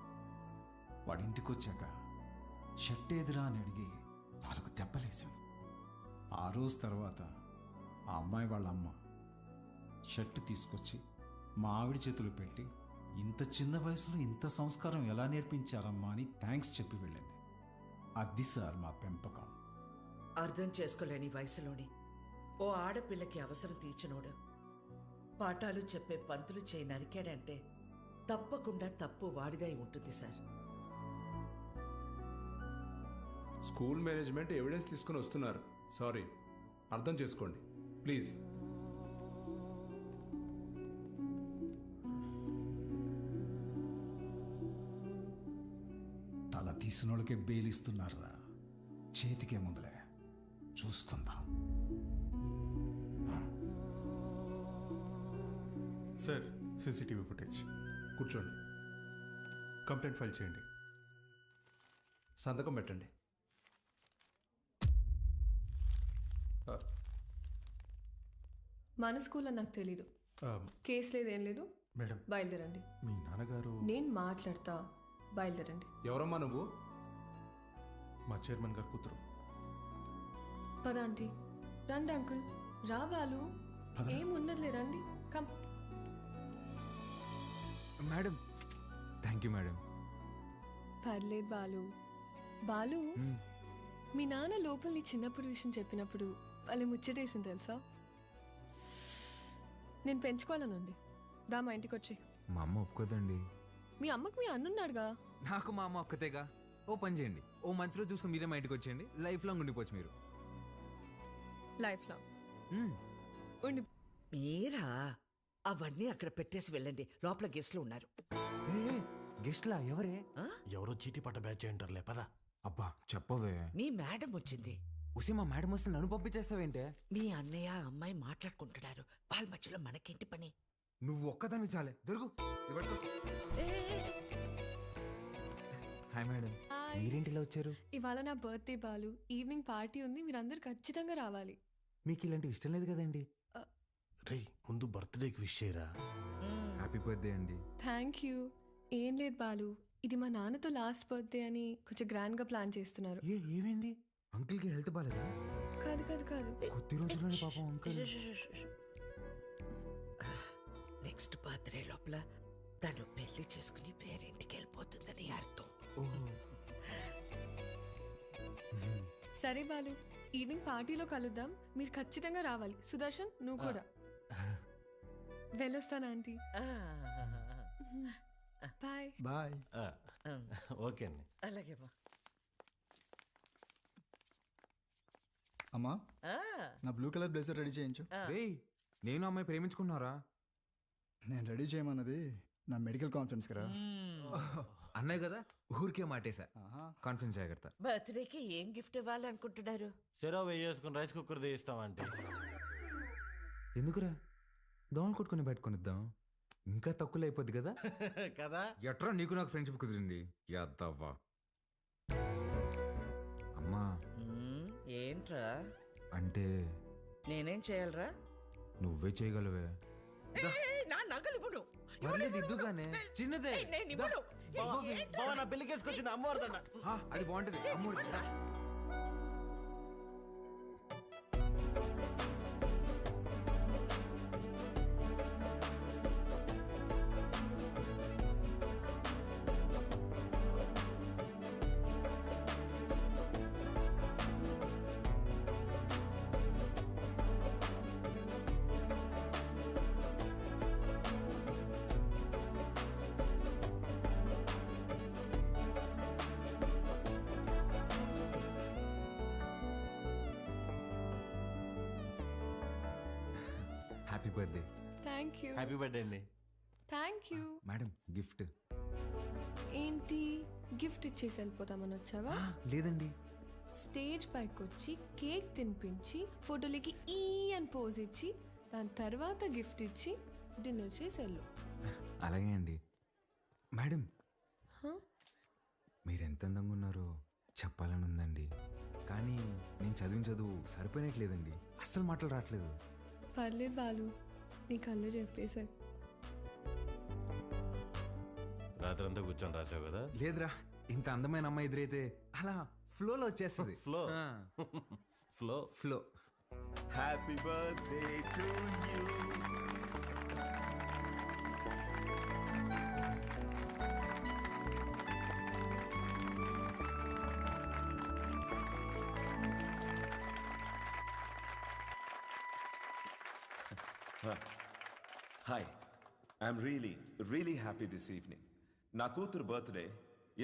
వాడి ఇంటికి వచ్చాక షర్ట్ ఏదిరా అని అడిగి 4 దెబ్బలేశాను. ఆ రోజు తర్వాత ఆ అమ్మాయి వాళ్ళ అమ్మ షర్ట్ తీసుకొచ్చి మా ఆవిడ చేతులు పెట్టి, ఇంత చిన్న వయసులో ఇంత సంస్కారం ఎలా నేర్పించారమ్మా అని థ్యాంక్స్ చెప్పి వెళ్ళింది. అది సార్ మా పెంపకం. అర్థం చేసుకోలేని వయసులోని ఓ ఆడపిల్లకి అవసరం తీర్చినోడు పాఠాలు చెప్పే పంతులు చేయి నరికాడంటే తప్పకుండా తప్పు వాడిదై ఉంటుంది సార్. స్కూల్ మేనేజ్మెంట్ ఎవిడెన్స్ తీసుకుని వస్తున్నారు. సారీ, అర్థం చేసుకోండి ప్లీజ్. తల తీసిన వాళ్ళకే బెయిల్ ఇస్తున్నారా? చేతికే ముందులే చూసుకుందాం. Sir, CCTV footage. కూర్చోండి. కంప్లైంట్ ఫైల్ చేయండి. సంతకం పెట్టండి. మన స్కూల్ అని నాకు తెలీదు. కేసు లేదు, ఏం లేదు. మేడం, బయలుదేరండి. మీ నాన్నగారు నేను మాట్లాడతా, బయలుదేరండి. ఎవరమ్మా నువ్వు? మా చైర్మన్ గారు కూతురు. పద ఆంటీ. రండి అంకుల్. రా బాలు. ఏమున్నదిలే, రండి. Come. Madam, thank you madam. పర్లేదు బాలు. బాలు, మీ నాన్న లోపల నీ చిన్నప్పుడు విషయం చెప్పినప్పుడు వాళ్ళు ముచ్చటేసింది తెలుసా? నేను పెంచుకోవాలని ఉంది. దా మా ఇంటికి వచ్చి. మా అమ్మ ఒప్పుకోదండి. మీ అమ్మకు మీ అన్నున్నాడుగా. నాకు మా అమ్మ ఒక్కతేగా. ఓ పని చేయండి, ఓ మంచి రోజు చూసుకుని మీరే మా ఇంటికి వచ్చేయండి. లైఫ్ లాంగ్ ఉండిపోవచ్చు మీరు. లైఫ్ లాంగ్ ఉండి. మీరా అవన్నీ అక్కడ పెట్టేసి వెళ్ళండి, లోపల గెస్ట్లు ఉన్నారు. గెస్ట్లా? ఎవరే? ఎవరో చీటీ పట్ట బ్యాచ్ అంటారులే, పదా. అబ్బా చెప్పవే. మీ మేడం వచ్చింది. ఉసి మా మేడం వస్తే నన్ను పంపించేస్తావేంటే? మీ అన్నయ్య అమ్మాయి మాట్లాడుకుంటున్నారు, వాళ్ళ మధ్యలో మనకేంటి పని? నువ్వు ఒక్కదాన్ని చాలే. దొరుకు. హాయ్ మేడం, మీరేంటిలా వచ్చారు? ఇవాళ నా బర్త్డే బాలు. ఈవినింగ్ పార్టీ ఉంది, మీరందరూ ఖచ్చితంగా రావాలి. మీకు ఇలాంటివి ఇష్టం లేదు కదండి. రే, ముందు బర్త్డేకి విష్ చేయరా. హ్యాపీ బర్త్డే అండి. Thank you. ఏం లేదు బాలు, ఇది మా నాన్నతో లాస్ట్ బర్త్డే అని కొంచెం గ్రాండ్గా ప్లాన్ చేస్తున్నారు. ఏమైంది? అంకుల్కి హెల్త్ బాలేదా? కాదు కాదు కాదు, కొద్ది రోజుల్లోనే పాపం అంకుల్. నెక్స్ట్ బర్త్డే లోపల తను పెళ్లి చేసుకుని పేరింటికి వెళ్ళిపోతుందని అర్థం. సరే బాలు, ఈవినింగ్ పార్టీలో కలుద్దాం. మీరు ఖచ్చితంగా రావాలి. సుదర్శన్, నువ్వు కూడా. వెళ్ళొస్తాను ఆంటీ. Bye bye. ఓకే అండి. అలాగే బా. అమ్మా, నా బ్లూ కలర్ బ్లేజర్ రెడీ చేయించు. నేను అమ్మాయి ప్రేమించుకున్నారా? నేను రెడీ చేయమన్నది నా మెడికల్ కాన్ఫరెన్స్ కదా. అన్నయ్య కదా, ఊరికే మాటేశా. కాన్ఫరెన్స్ జాగ్రత్త. బర్త్డేకి ఏం గిఫ్ట్ ఇవ్వాలనుకుంటున్నారు? సెరవ్ వేసుకుని రైస్ కుక్కర్ తీస్తామంటే. ఎందుకురా? దోమలు కొట్టుకుని పెట్టుకునిద్దాం, ఇంకా తక్కువ అయిపోద్ది కదా. కదా. ఎట్రా నీకు నాకు ఫ్రెండ్షిప్ కుదిరింది. యాదవ్వా. అమ్మా, ఏంట్రా? అంటే నేనేం చేయాలరా? నువ్వే చేయగలవే. నా నగలు ఇవ్వను. ఇద్దుగానే చిన్నదే. నా పెళ్లికేసుకొచ్చింది అమ్మవారిదన్న. అది బాగుంటది. అమ్మవారి happy birthday. Thank you. Happy birthday అండి. Thank you. మేడం, గిఫ్ట్ ఏంటి? గిఫ్ట్ ఇచ్చేసి వెళ్ళిపోతామని వచ్చావా? లేదండి. స్టేజ్ పైకి వచ్చి కేక్ తినిపించి ఫోటోలకి ఈ అని పోజ్ ఇచ్చి దాని తర్వాత గిఫ్ట్ ఇచ్చి డిన్నర్ చేసి వెళ్ళు. అలాగే అండి. మేడం, మీరు ఎంత అందంగా ఉన్నారో చెప్పాలని ఉందండి, కానీ నేను చదివిన చదువు సరిపోయినట్లేదండి. అస్సలు మాటలు రావట్లేదు. పర్లేదు బాలు, నీ కళ్ళు చెప్పేశారు. రాత్రంతా కూర్చొని రాసావు కదా. లేదురా, ఇంత అందమైన అమ్మాయి ఎదురైతే అలా ఫ్లోలో వచ్చేస్తుంది. Flow flow flow. Happy birthday to you. Hi, I'm really happy this evening. నా కూతురు బర్త్డే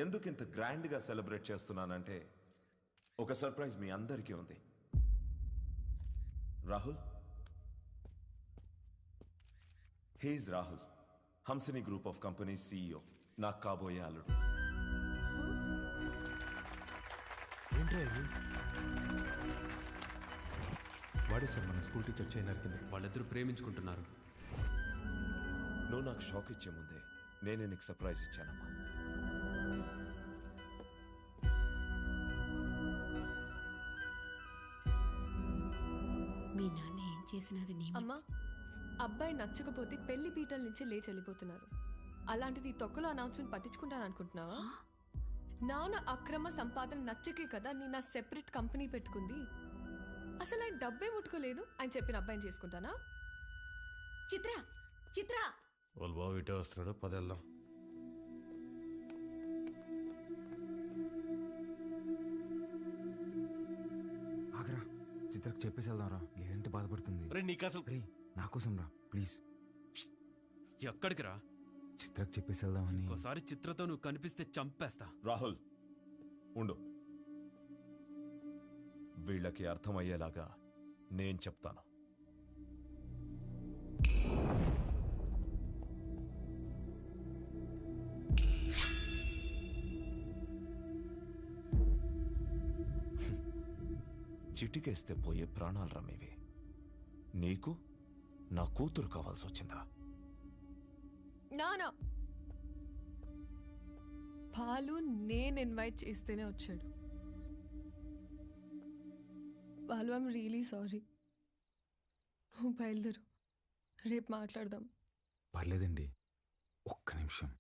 ఎందుకు ఇంత గ్రాండ్గా సెలబ్రేట్ చేస్తున్నానంటే ఒక సర్ప్రైజ్ మీ అందరికీ ఉంది. Rahul, he's Rahul, Hamsini group of companies CEO, నాకు కాబోయే అల్లుడు. ఏంట్రా ఇది? వాడే సార్ మన స్కూల్ టీచర్ చేయి నరికింది. వాళ్ళిద్దరూ ప్రేమించుకుంటున్నారు. నువ్వు నాకు షాక్ ఇచ్చే ముందే నేనే నీకు సర్ప్రైజ్ ఇచ్చానమ్మా. మీ నాన్న ఏం చేసినది నీ అమ్మా, అబ్బాయి నచ్చకపోతే పెళ్లి పీటల నుంచి లేచి వెళ్ళిపోతున్నారు. అలాంటిది తొక్కలో అనౌన్స్మెంట్ పట్టించుకుంటాను అనుకుంటున్నావా? నాన్న అక్రమ సంపాదన నచ్చకే కదా నేను నా సెపరేట్ కంపెనీ పెట్టుకుంది. అసలు ఆయన డబ్బే ముట్టుకోలేదు, ఆయన చెప్పిన అబ్బాయిని చేసుకుంటానా? చిత్ర చిత్ర వాళ్ళు బాబు ఇటే వస్తున్నాడు, పదేళ్దాం. ఆగరా, చిత్రకు చెప్పేసి వెళ్దాంరా, లేదంటే బాధపడుతుంది. రే నా కోసం రా ప్లీజ్. ఎక్కడికి రా? చిత్రకు చెప్పేసి వెళ్దామని. ఒకసారి చిత్రతో నువ్వు కనిపిస్తే చంపేస్తా. రాహుల్ ఉండు, వీళ్ళకి అర్థమయ్యేలాగా నేను చెప్తాను. చిటికేస్తే పోయే ప్రాణాలు రమ్మేవి. నీకు నా కూతురు కావాల్సి వచ్చిందా? నానా బాలు నేను ఇన్వైట్ చేస్తేనే వచ్చాడు. Balu I'm really sorry. నువ్వు బయలుదేరు, రేపు మాట్లాడదాం. పర్లేదండి, ఒక్క నిమిషం.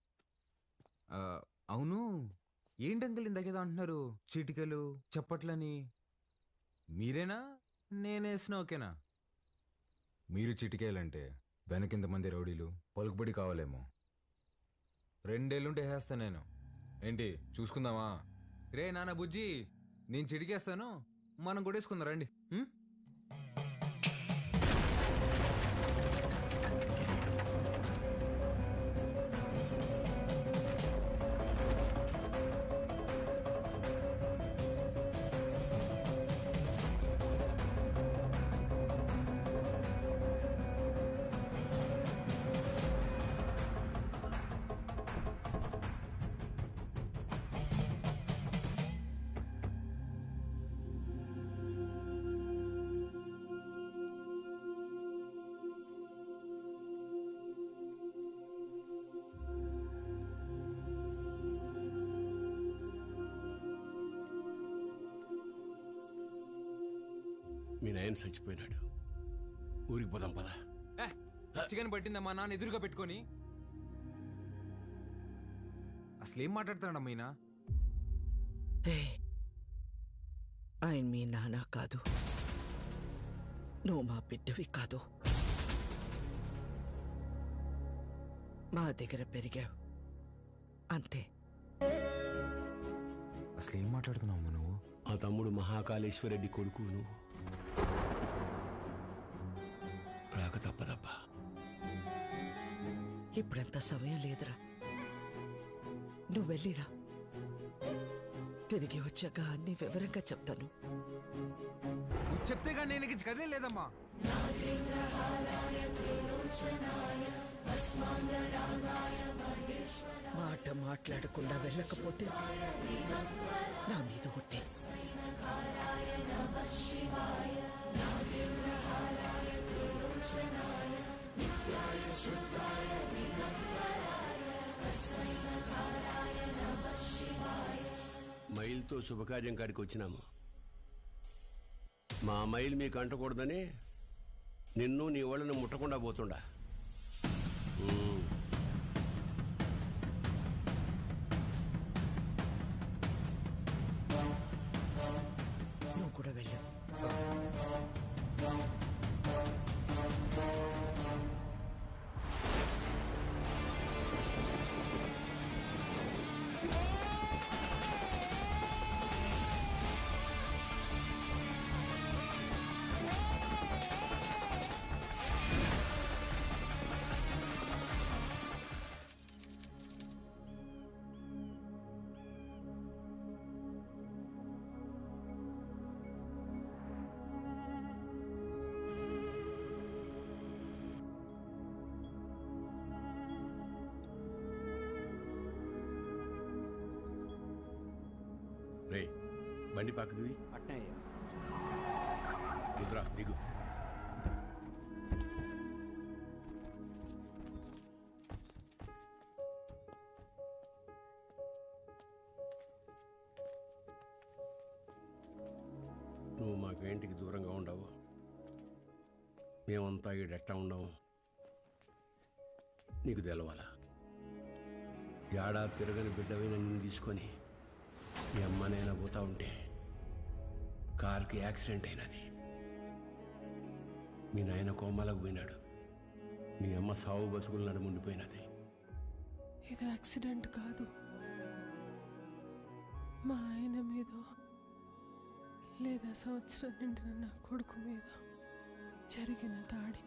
అవును, ఏంటంకల్ ఇందాకేదో అంటున్నారు, చీటికలు చప్పట్లని. మీరేనా నేనేసిన ఓకేనా? మీరు చిటికేయాలంటే వెనకింతమంది రౌడీలు పలుకుబడి కావాలేమో. 2 ఏళ్ళుంటే వేస్తాను నేను. ఏంటి చూసుకుందామా? రే నాన్న బుజ్జి, నేను చిటికేస్తాను, మనం కొట్టేసుకుందాం రండి. మీ నాయన చచ్చిపోయినాడు, ఊరికి పోదాం పదా. చికెన్ పట్టిందమ్మా నాన్న ఎదురుగా పెట్టుకొని. అసలేం మాట్లాడుతున్నాడమ్మా ఈయన? ఆయన మీ నాన్న కాదు, నువ్వు మా బిడ్డవి కాదు. మా దగ్గర పెరిగావు అంతే. అసలేం మాట్లాడుతున్నావు నువ్వు? ఆ తమ్ముడు మహాకాళేశ్వరరెడ్డి కొడుకు నువ్వు. రాక తప్పదబ్బా. ఇప్పుడంత సమయం లేదురా, నువ్వు వెళ్ళిరా. తిరిగి వచ్చాక అన్ని వివరంగా చెప్తాను. నువ్వు చెప్తేగా నేను కదే లేదమ్మా. మాట మాట్లాడకుండా వెళ్ళకపోతే నా మీద ఒట్టే. మైల్తో శుభకార్యం కాడికి వచ్చినాము. మా మైల్ మీకు అంటకూడదని నిన్ను నీ వాళ్ళని ముట్టకుండా పోతుండా. నువ్వు కూడా వెళ్ళు. రే బండి పక్కది. దిగురా దిగు. నువ్వు మాకు ఇంటికి దూరంగా ఉండవు, మేమంతా ఈడెట్టా ఉండవు నీకు తెలవాలా. ఏడాది తిరగని బిడ్డవైన నిన్ను తీసుకొని మీ అమ్మనైనా పోతా ఉంటే కారుకి యాక్సిడెంట్ అయినది. మీ నాయన కోమాలకు పోయినాడు, మీ అమ్మ సావు బతుకులు నడుముండిపోయినది. ఇది యాక్సిడెంట్ కాదు, మా ఆయన మీద లేదా సంవత్సరం నిండిన నా కొడుకు మీద జరిగిన దాడి.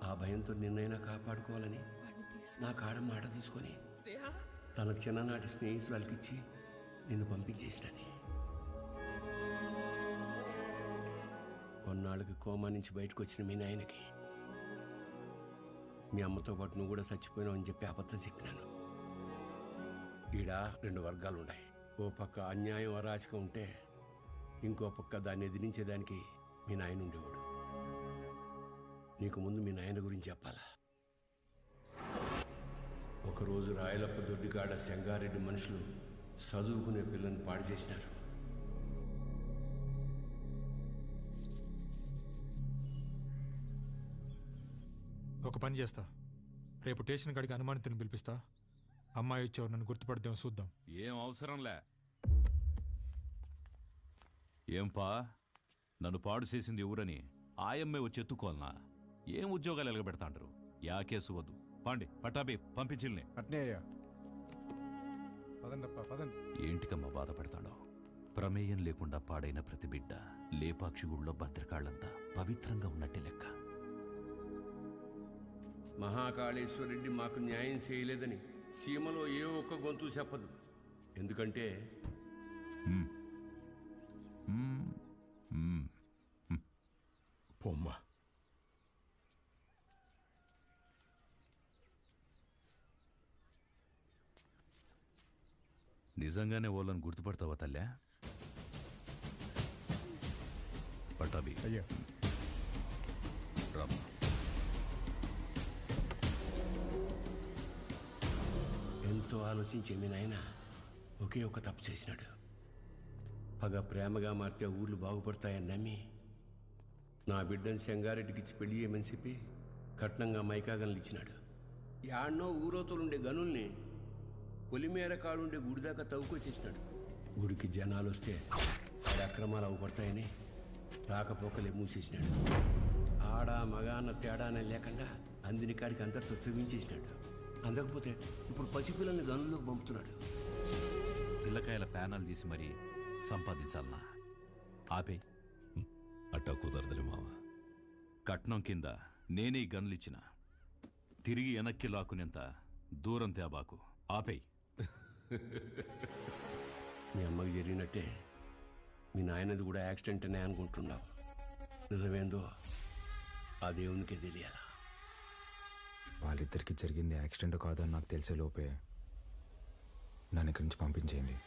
ఆ భయంతో నిన్నైనా కాపాడుకోవాలని నా కాడ మాట తీసుకొని తన చిన్ననాటి స్నేహితురాలకిచ్చి నిన్ను పంపించేసినది. కొన్నాళ్ళకి కోమా నుంచి బయటకు వచ్చిన మీ నాయనకి మీ అమ్మతో పాటు నువ్వు కూడా చచ్చిపోయినావు అని చెప్పి అబద్ధం చెప్పినాను. ఈడ 2 వర్గాలు ఉన్నాయి. ఓ పక్క అన్యాయం అరాచకం ఉంటే ఇంకో పక్క దాన్ని ఎదిరించేదానికి మీ నాయన ఉండేవాడు. నీకు ముందు మీ నాయన గురించి చెప్పాలా. ఒకరోజు రాయలప్ప దొడ్డికాడ సెంగారెడ్డి మనుషులు చదువుకునే పిల్లని పాడు చేసినారు. ఒక పని చేస్తా, రేపు స్టేషన్ కాడికి అనుమానితుని పిలిపిస్తా. అమ్మాయి వచ్చేవారు నన్ను గుర్తుపడదాం, చూద్దాం. ఏం అవసరంలే. ఏంపా నన్ను పాడు చేసింది ఎవరని ఆయమ్మే వచ్చి ఎత్తుకోవాలనా? ఏం ఉద్యోగాలు ఎలగబెడతాంటారు? యా కేసు వద్దు, పాండి పట్టాబి పంపించిల్ని. అట్నే అయ్యా. పదండప్ప పదండి. ఏంటికమ్మా బాధపడతాడో? ప్రమేయం లేకుండా పాడైన ప్రతి బిడ్డ లేపాక్షి గుళ్ళో భద్రకాళ్లంతా పవిత్రంగా ఉన్నట్టే లెక్క. మహాకాళేశ్వరరెడ్డి మాకు న్యాయం చేయలేదని సీమలో ఏ ఒక్క గొంతు చెప్పదు. ఎందుకంటే పొమ్మ నిజంగానే వాళ్ళని గుర్తుపడతావా తల్లా? పట్టాబి అయ్యా రామ్. ఎంతో ఆలోచించే మీ నాయన ఒకే ఒక తప్పు చేసినాడు. పగ ప్రేమగా మారితే ఊర్లు బాగుపడతాయని నమ్మి నా బిడ్డను సెంగారెడ్డికి ఇచ్చి పెళ్లి చేయమని చెప్పి కట్నంగా మైకాగన్లు ఇచ్చినాడు. యాడ్నో ఊరోతులుండే గనుల్ని పొలిమేర కాడుండే గుడి దాకా తవ్వుకొచ్చేసినాడు. గుడికి జనాలు వస్తే ఆడ అక్రమాలు అవుపడతాయని రాకపోకలే మూసేసినాడు. ఆడ మగ అన్న తేడానే లేకుండా అందిని కాడికి అందరితో చూపించేసినాడు. అందకపోతే ఇప్పుడు పసిపిల్లల్ని గనుల్లోకి పంపుతున్నాడు. పిల్లకాయల ప్యానల్ తీసి మరీ సంపాదించాలనా? ఆపే. అట్టా కుదరదులే మావ. కట్నం కింద నేనే గన్లిచ్చిన తిరిగి వెనక్కి లాక్కునేంత దూరం తేబాకు. ఆపేయ్. మీ అమ్మకి జరిగినట్టే మీ నాయనది కూడా యాక్సిడెంట్ అనే అనుకుంటున్నావు. నిజమేందో ఆ దేవునికే తెలియాలా. వాళ్ళిద్దరికి జరిగింది యాక్సిడెంట్ కాదని నాకు తెలిసే లోపే నన్ను ఇక్కడి నుంచి పంపించేయండి.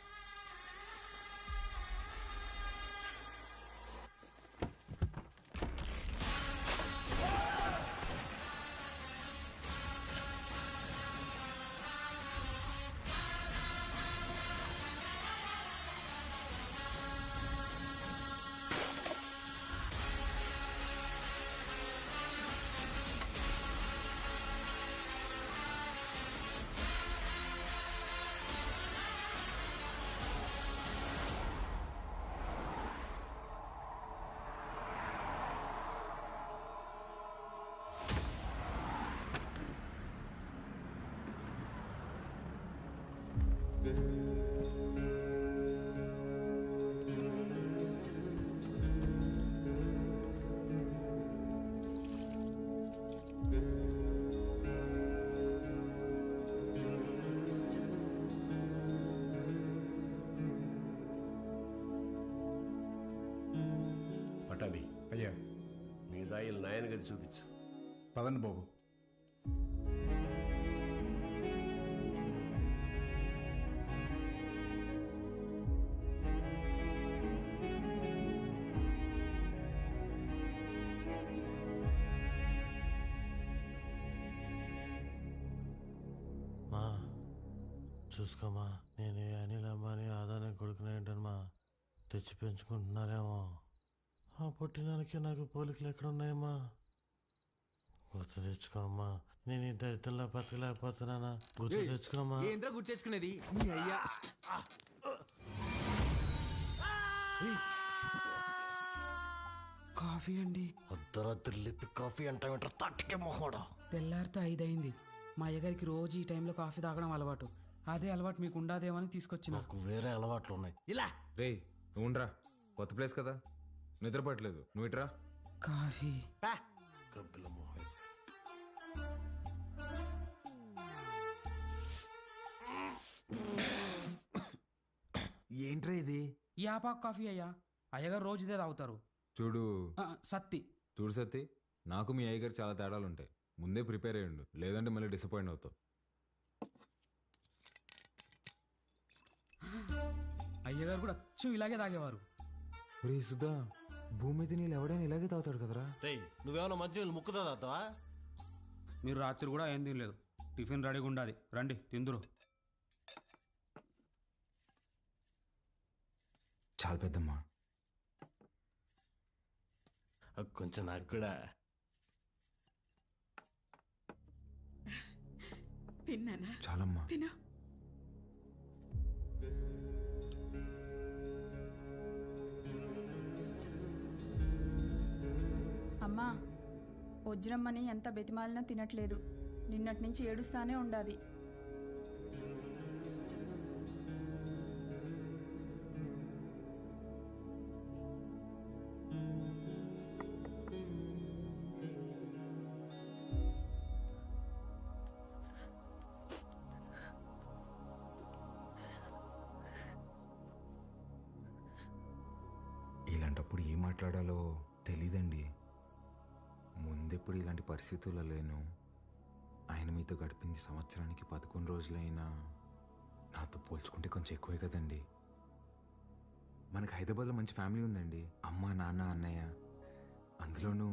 పటాబి అయ్యా మీ దాయిలు నాయన గది చూపించు. పదండి బాబు. మా చూసుకోమా, నేను అనిల్ అమ్మాని ఆదానే కొడుకునేంటమ్మా తెచ్చి పెంచుకుంటున్నారేమో. ఆ పుట్టినానికి నాకు పోలికలు ఎక్కడ ఉన్నాయమ్మా? గుర్తు తెచ్చుకోమ్మా. నేను ఈ దరిద్రంలో బతకలేకపోతున్నానా? గుర్తు తెచ్చుకోమ్మా. ఏంద్రా గుర్తు తెచ్చుకునేది? నీ అయ్యా కాఫీ అండి. అర్ధరాత్రి లేపి కాఫీ అంటావేంట్రా తట్టకే మొహోడా? తెల్లారితో 5 అయింది. మా అయ్యగారికి రోజు ఈ టైంలో కాఫీ తాగడం అలవాటు. అదే అలవాటు మీకు ఉండాదేమో అని తీసుకొచ్చిన. నాకు వేరే అలవాట్లు ఉన్నాయి. ఇలా రే నువ్వుండ్రా, కొత్త ప్లేస్ కదా, నిద్రపట్టలేదు. నువ్వు ఇట్రా. కాఫీ గబ్బిల మోహేశ్. ఏంట్రా ఇది? యాపాక్ కాఫీ అయ్యా. అయ్యగారు రోజు ఇదే తాగుతారు. చూడు సత్తి. చూడు సత్తి, నాకు మీ అయ్యగారు చాలా తేడాలు ఉంటాయి. ముందే ప్రిపేర్ అయ్యండు, లేదంటే మళ్ళీ డిసప్పాయింట్ అవుతావు. అయ్యగారు కూడా అచ్చు ఇలాగే తాగేవారు. రే సుధా, భూమి మీద నీళ్ళు ఎవడైనా ఇలాగే తాగుతాడు కదరా. రేయ్ నువ్వేమన్నా మంచి నీళ్ళు ముక్కుతా తాగుతావా? మీరు రాత్రి కూడా ఏం తినలేదు. టిఫిన్ రెడీగా ఉండాలి, రండి తిందురు. చాలా పెద్దమ్మా. కొంచెం నాకు కూడా. తిన్నానా? చాలమ్మా. తిను. అమ్మా, వజ్రమ్మని ఎంత బెతిమాలినా తినట్లేదు. నిన్నటి నుంచి ఏడుస్తానే ఉండాది. ఇలాంటప్పుడు ఏం మాట్లాడాలో తెలీదండి. ముందెప్పుడు ఇలాంటి పరిస్థితుల్లో లేను. ఆయన మీతో గడిపింది సంవత్సరానికి 11 రోజులైనా నాతో పోల్చుకుంటే కొంచెం ఎక్కువే కదండి. మనకు హైదరాబాద్లో మంచి ఫ్యామిలీ ఉందండి. అమ్మ, నాన్న, అన్నయ్య. అందులోనూ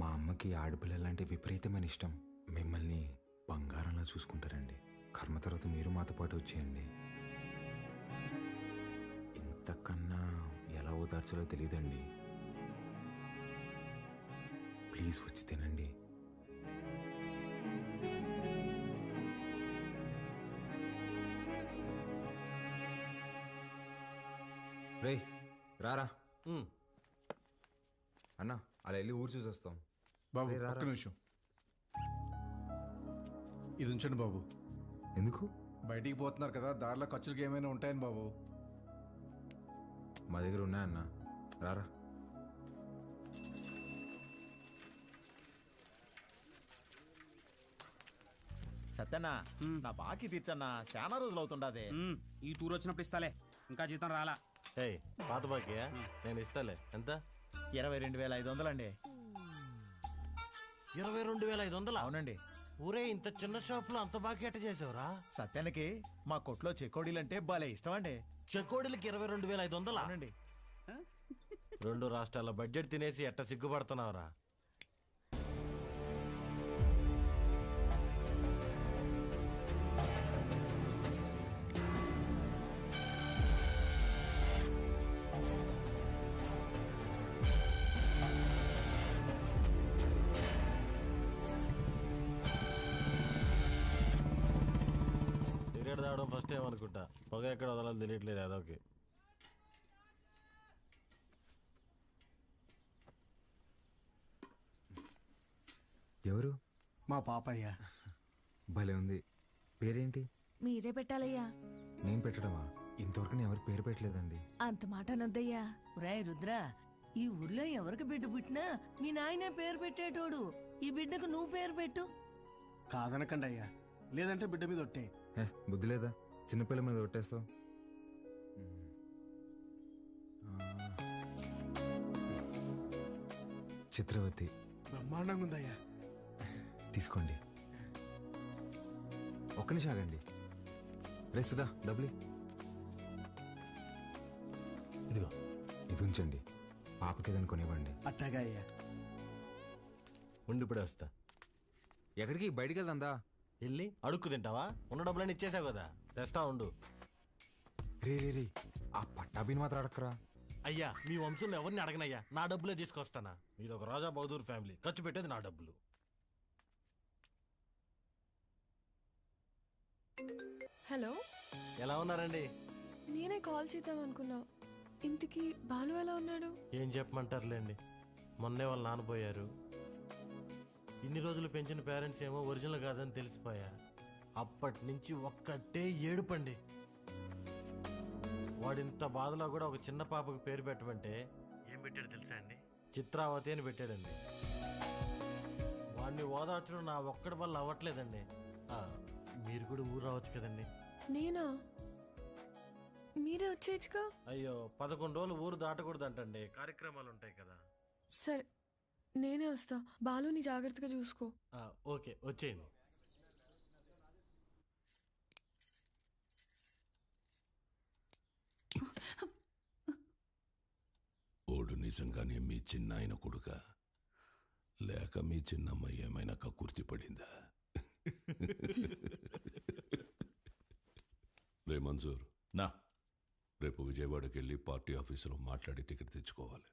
మా అమ్మకి ఆడపిల్లలంటే విపరీతమైన ఇష్టం. మిమ్మల్ని బంగారంలా చూసుకుంటారండి. కర్మ తర్వాత మీరు మాతో పాటు వచ్చేయండి. ఇంతకన్నా ఎలా ఓదార్చాలో తెలియదండి. ప్లీజ్ వచ్చి తినండి. రే రారా అన్నా, అలా వెళ్ళి ఊరు చూసి వస్తాం. బాబు రే, రారా. ఒక్క నిమిషం ఇది ఉంచండి బాబు. ఎందుకు? బయటికి పోతున్నారు కదా, దారిలో ఖర్చులకి ఏమైనా ఉంటాయని బాబు. మా దగ్గర ఉన్నాయన్నా, రారా. సత్యన్నా, నా బాకీ తీర్చన్నా. చాలా రోజులు అవుతుండదే. ఈ టూర్ వచ్చినప్పుడు ఇస్తాలే, ఇంకా జీతం రాలా. ఏయ్ పాత బాకీ నేను ఇస్తాలే. ఎంత? 22,500 అండి. 22,500? అవునండి. ఊరే ఇంత చిన్న షాప్ లో అంత బాకీ ఎట్ట చేసావురా? సత్యానికి మా కొట్లో చెకోడీలంటే భలే ఇష్టం అండి. చెకోడీలకి 22,500? అవునండి. 2 రాష్ట్రాల బడ్జెట్ తినేసి ఎట్ట సిగ్గుపడుతున్నావురా? సిగరెట్ తాగడం ఫస్ట్ టైం అనుకుంటా. పొగ ఎక్కడ వదలాలి తెలియట్లేదు అదొకే. ఎవరు? మా పాపయ్య. భలే ఉంది. పేరేంటి? మీరే పెట్టాలయ్యా. నేను పెట్టడమా? ఇంతవరకు నేను ఎవరికి పేరు పెట్టలేదండి. అంత మాట అనొద్దయ్యా. రాయ్ రుద్ర, ఈ ఊర్లో ఎవరికి బిడ్డ పుట్టినా మీ నాయనే పేరు పెట్టేటోడు. ఈ బిడ్డకు నువ్వు పేరు పెట్టు. కాదనకండి అయ్యా, లేదంటే బిడ్డ మీద ఒట్టే. బుద్ధి లేదా? చిన్నపిల్ల మీద కొట్టేస్తావు. చిత్రవతి. బ్రహ్మాండంగా ఉందయ్యా. తీసుకోండి. ఒక్క నిమిషం ఆగండి. రే సుధా, డబ్బులు ఇదిగో. ఇది ఉంచండి. పాపకి ఏదైనా కొనివ్వండి. అట్టాగా అయ్యా. ఉండిప్పుడే వస్తా. ఎక్కడికి? బయటికి వెళ్దా? వెళ్ళి అడుక్కు తింటావా? ఉన్న డబ్బులన్నీ ఇచ్చేసావు కదా, తెస్తా ఉండు. రే రే రే, ఆ పట్టాభిని మాత్రం అడక్కరా. అయ్యా మీ వంశంలో ఎవరిని అడగనయ్యా, నా డబ్బులే తీసుకొస్తానా. మీరు ఒక రాజా బహదూర్ ఫ్యామిలీ, ఖర్చు పెట్టేది నా డబ్బులు. హలో, ఎలా ఉన్నారండి? నేనే కాల్ చేద్దాం అనుకున్నా. ఇంటికి బాలు ఎలా ఉన్నాడు? ఏం చెప్పమంటారులేండి, మొన్నే వాళ్ళు నాన్నపోయారు. ఇన్ని రోజులు పెంచిన పేరెంట్స్ ఏమో ఒరిజినల్ కాదని తెలిసిపోయా. అప్పటి నుంచి ఒక్కటే ఏడుపండి. వాడింత బాధలో కూడా ఒక చిన్న పాపకు పేరు పెట్టమంటే ఏం పెట్టాడు తెలుసా అండి? చిత్రావతి అని పెట్టాడండి. వాడిని ఓదార్చడం నా ఒక్కడి వల్ల అవ్వట్లేదండి. మీరు కూడా ఊరు రావచ్చు కదండి. నేనా? మీరే వచ్చేయచ్చుగా. అయ్యో 11 రోజులు ఊరు దాటకూడదంటండి, కార్యక్రమాలు ఉంటాయి కదా. సరే నేనే వస్తా. బాలుని జాగ్రత్తగా చూసుకో. ఓకే, వచ్చేయండి. ఓడు నిజంగానే మీ చిన్నాయన కొడుక, లేక మీ చిన్నమ్మ ఏమైనా కక్కుర్తి పడిందా? రే మంజూర్, నా రేపు విజయవాడకి వెళ్ళి పార్టీ ఆఫీసులో మాట్లాడి టికెట్ తెచ్చుకోవాలి.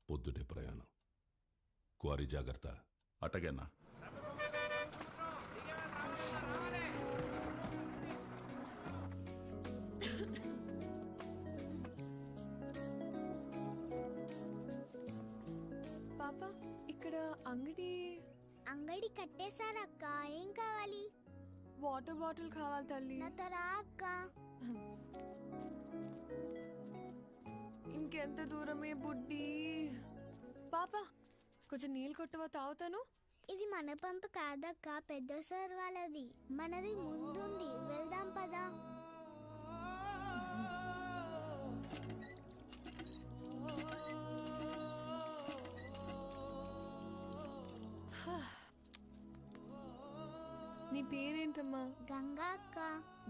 పొద్దుటే ప్రయాణం. క్వారీ జాగ్రత్త. అటగన్నా. పాప, ఇక్కడ అంగడి కట్టేశారక్క. ఏం కావాలి? వాటర్ బాటిల్ కావాలి తల్లి. నాతో రా అక్క. ఇంకెంత దూరమే బుడ్డి. పాప, కొంచెం నీళ్ళు కొట్టవా, తాగుతాను. ఇది మన పంపు కాదక్క, పెద్ద సార్ వాళ్ళది. మనది ముందుంది, వెళ్దాం పదా. నీ పేరేంటమ్మా? గంగా అక్క.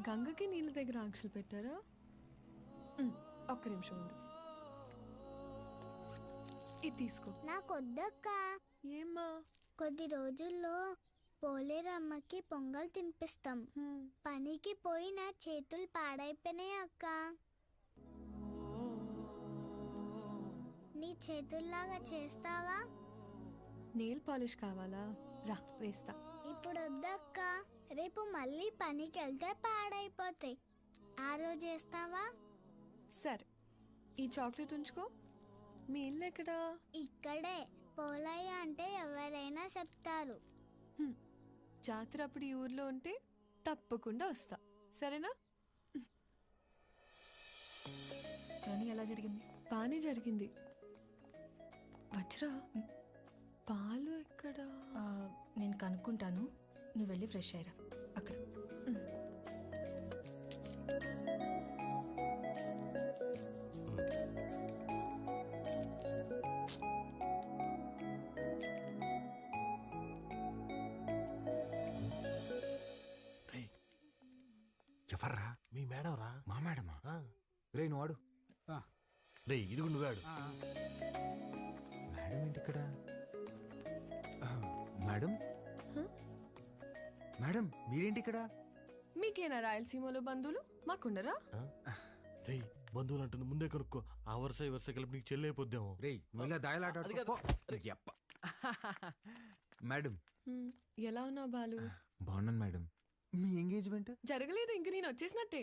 గంగకి నీళ్ళ దగ్గర ఆంక్షలు పెట్టారా? ఒక్క నిమిషం ఉండు. ఇది తీసుకో. నాకొద్దక్క. ఏమ్మా? కొద్ది రోజుల్లో పోలేరమ్మకి పొంగల్ తినిపిస్తాం. పనికి పోయి నా చేతులు పాడైపోయినాయి అక్క. నీ చేతుల్లాగా చేస్తావా? నెయిల్ పాలిష్ కావాలా? రా వేస్తా. ఇప్పుడు వద్దక్క, రేపు మళ్ళీ పనికి వెళ్తే పాడైపోతాయి. ఆ రోజు చేస్తావా? సరే, ఈ చాక్లెట్ ఉంచుకో. మీ ఇల్లు ఎక్కడా? ఇక్కడే. పోలయ్య అంటే ఎవరైనా చెప్తారు. జాతర అప్పుడు ఈ ఊర్లో ఉంటే తప్పకుండా వస్తా, సరేనా? జర్నీ ఎలా జరిగింది? బాగానే జరిగింది. వజ్రా, పాలు ఎక్కడ? నేను కనుక్కుంటాను, నువ్వు వెళ్ళి ఫ్రెష్ అయ్యరా అక్కడ. ఎవర్రా? మీ మేడం రా. మా మేడమా? రే నువ్వు వాడు. రే ఇదిగు నువ్వాడు. మేడం ఏంటి ఇక్కడ? మేడం మేడం మీరేంటి ఇక్కడ? మీకేనా రాయలసీమలో బంధువులు? మాకుండరా? రే బంధువులు అంటుంది, ముందే కనుక్కో. ఆ వరుస ఈ వరుస కలిపి నీకు చెల్లి అయిపోద్దాము. రే నువ్వు ఇలా దాయలాట. మేడం ఎలా ఉన్నావు బాలు? బాగున్నాను మేడం. మీ ఎంగేజ్మెంట్ జరగలేదు, ఇంక నేను వచ్చేసినట్టే.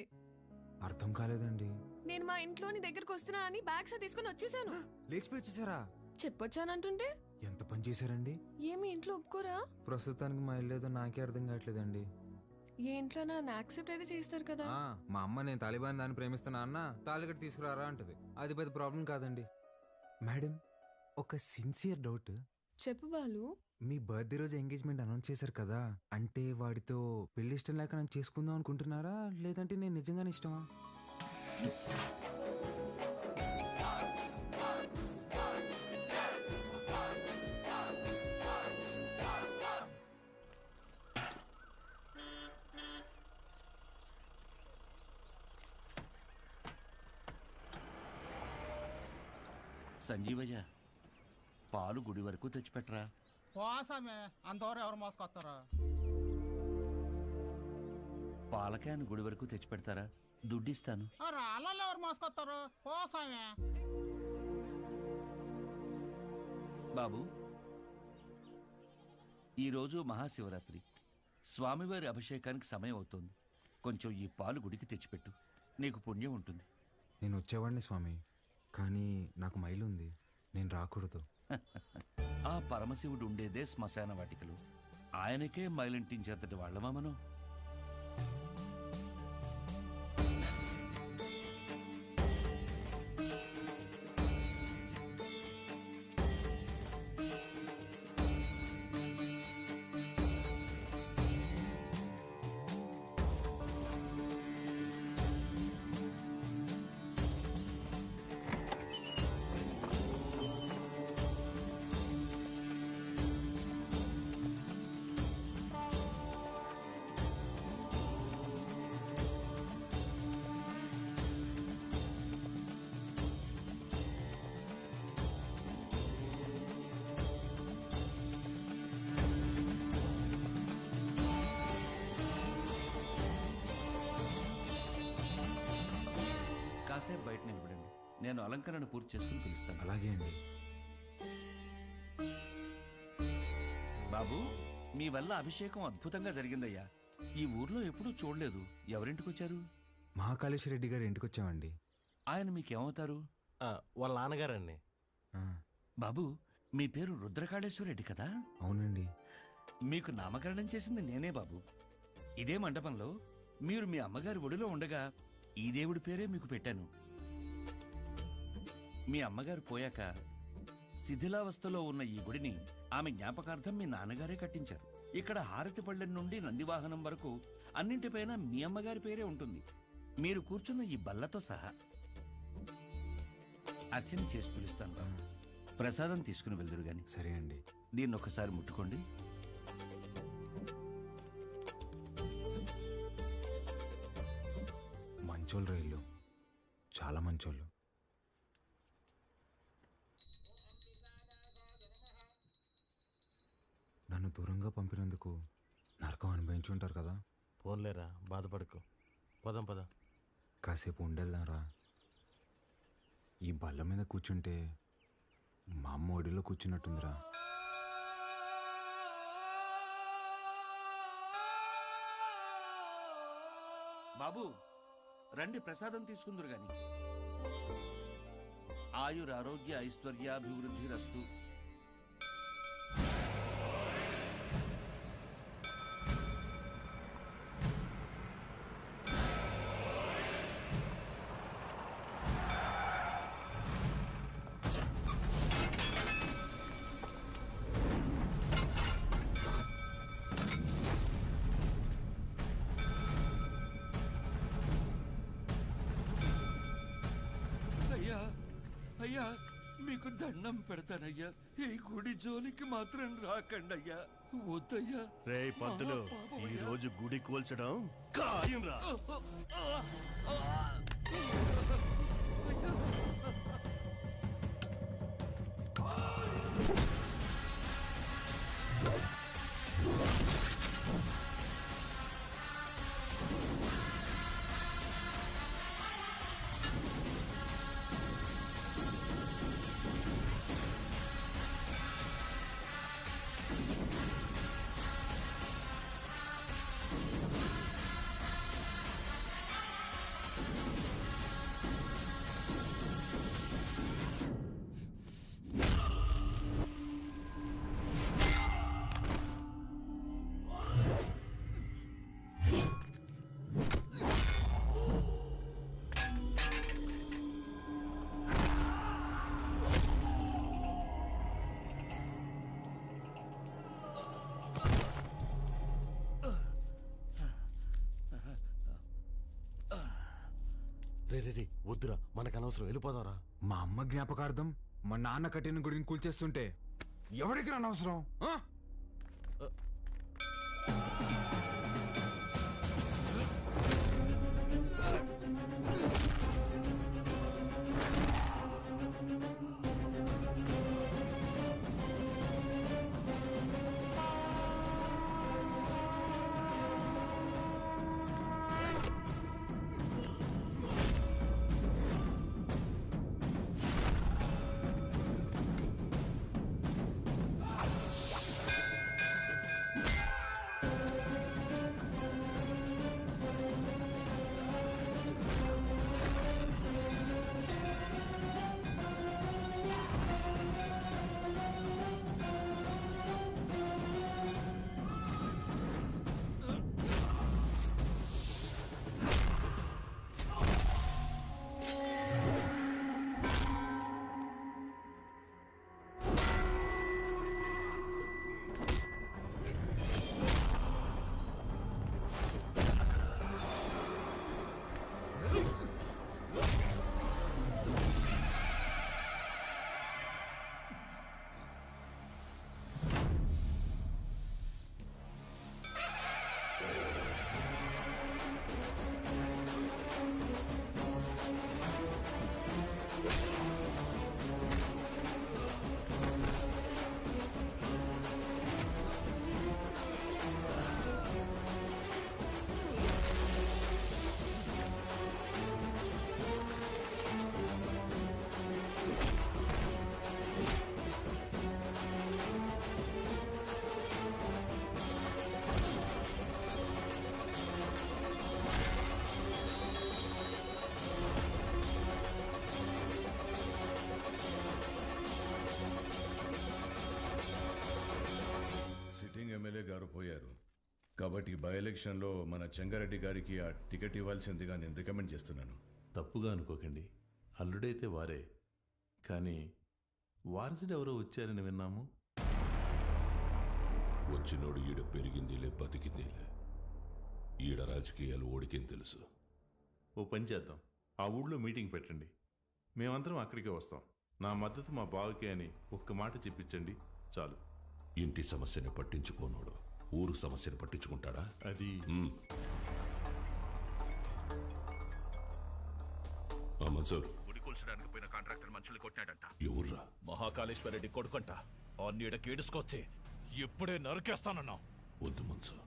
అర్థం కాలేదండి. నేను మా ఇంట్లోని దగ్గరకు వస్తున్నా అని బ్యాగ్స్ తీసుకుని వచ్చేసాను. లేచిపోయి వచ్చేసారా? చెప్పొచ్చానంటుంటే ఎంత పని చేశారండి? ఏమి ఇంట్లో ఒప్పుకోరా? ప్రస్తుతానికి మా ఇల్లు ఏదో నాకే అర్థం కావట్లేదండి. ఏ ఇంట్లో నన్ను యాక్సెప్ట్ అయితే చేస్తారు కదా. మా అమ్మ నేను తాలిబాన్ దాన్ని ప్రేమిస్తున్నా అన్న తాలిగట్టు తీసుకురారా అంటది. అది పెద్ద ప్రాబ్లం కాదండి. మేడం ఒక సిన్సియర్ డౌట్. చెప్పు బాలు. మీ బర్త్డే రోజు ఎంగేజ్మెంట్ అనౌన్స్ చేశారు కదా, అంటే వాడితో పెళ్లి ఇష్టం లేక నేను చేసుకుందాం అనుకుంటున్నారా, లేదంటే నేను నిజంగానే ఇష్టమా? సంజీవయ్య, పాలు గుడి వరకు తెచ్చిపెట్టరా. పోసామే అంతవరకు ఎవరు మోసుకొస్తారా? పాల క్యాన్ గుడి వరకు తెచ్చిపెడతారా? దుడ్డిస్తాను. రాళ్ళలో ఎవరు మోసుకొస్తారు? పో స్వామి. బాబు, ఈరోజు మహాశివరాత్రి, స్వామివారి అభిషేకానికి సమయం అవుతోంది. కొంచెం ఈ పాలు గుడికి తెచ్చిపెట్టు, నీకు పుణ్యం ఉంటుంది. నేను వచ్చేవాడిని స్వామి, కానీ నాకు మైలు ఉంది, నేను రాకూడదు. ఆ పరమశివుడు ఉండేదే శ్మశాన వాటికలు. ఆయనకే మైలింటించేంతటి వాళ్ళమా మనం? కాసేపు బయట నిలబడండి, నేను అలంకరణ పూర్తి చేసుకుని పిలుస్తాను. అలాగే అండి. బాబు, మీ వల్ల అభిషేకం అద్భుతంగా జరిగిందయ్యా. ఈ ఊర్లో ఎప్పుడూ చూడలేదు. ఎవరింటికి వచ్చారు? మహాకాళేశ్వర రెడ్డి గారి ఇంటికి వచ్చామండి. ఆయన మీకేమవుతారు? వాళ్ళ నాన్నగారండి. బాబు, మీ పేరు రుద్రకాళేశ్వర రెడ్డి కదా? అవునండి. మీకు నామకరణం చేసింది నేనే బాబు. ఇదే మండపంలో మీరు మీ అమ్మగారి ఒడిలో ఉండగా ఈ దేవుడి పేరే మీకు పెట్టాను. మీ అమ్మగారు పోయాక శిథిలావస్థలో ఉన్న ఈ గుడిని ఆమె జ్ఞాపకార్థం మీ నాన్నగారే కట్టించారు. ఇక్కడ హారతి పళ్ళెం నుండి నందివాహనం వరకు అన్నింటిపైన మీ అమ్మగారి పేరే ఉంటుంది. మీరు కూర్చున్న ఈ బల్లతో సహా. అర్చన చేసి పిలుస్తాను బాబు. ప్రసాదం తీసుకుని వెళ్దురు గాని. సరే అండి. దీన్ని ఒకసారి ముట్టుకోండి. మంచోళ్ళు రైళ్ళు, చాలా మంచోళ్ళు. నన్ను దూరంగా పంపినందుకు నరకం అనుభవించుంటారు కదా. పోన్లేరా, బాధపడకు. పదం పద. కాసేపు ఉండేద్దాంరా. ఈ బల్ల మీద కూర్చుంటే మా అమ్మ ఒడిలో కూర్చున్నట్టుందిరా. బాబు, రండి, ప్రసాదం తీసుకుందరు గాని. ఆయురారోగ్య ఐశ్వర్యాభివృద్ధి రస్తు. అయ్యా, అయ్యా, మీకు దండం పెడతానయ్యా. ఈ గుడి జోలికి మాత్రం రాకండి అయ్యా. వద్దయ్యా. రే పంతులు, ఈ రోజు గుడి కూల్చడం ఖాయం రా. రే వద్దురా, మనకు అనవసరం, వెళ్ళిపోదారా. మా అమ్మ జ్ఞాపకార్థం మా నాన్న కట్టిన గుడిని కూల్చేస్తుంటే ఎవరికి అనవసరం? గారు పోయారు కాబట్టి బై ఎలక్షన్లో మన చెంగారెడ్డి గారికి ఆ టికెట్ ఇవ్వాల్సిందిగా నేను రికమెండ్ చేస్తున్నాను. తప్పుగా అనుకోకండి, అల్లుడైతే వారే, కానీ వారసుడు ఎవరో వచ్చారని విన్నాము. వచ్చినోడు ఈడ పెరిగిందిలే బతికిందిలే. ఈడ రాజకీయాలు ఓడికేం తెలుసు. ఓ పని చేద్దాం, ఆ ఊళ్ళో మీటింగ్ పెట్టండి, మేమందరం అక్కడికే వస్తాం. నా మద్దతు మా బావకే అని ఒక్క మాట చెప్పించండి చాలు. ఇంటి సమస్యని పట్టించుకోనోడు ఊరు సమస్యను పట్టించుకుంటాడా? అది మన్సూర్, గుడి కూల్చడానికి పోయిన కాంట్రాక్టర్ మనుషులు కొట్టాడంట. ఎవర్రా? మహాకాళేశ్వరరెడ్డి కొడుకంట. ఆ నీడకి ఏడుసుకొచ్చి ఇప్పుడే నరికేస్తానన్నా. వద్దు మన్సూర్,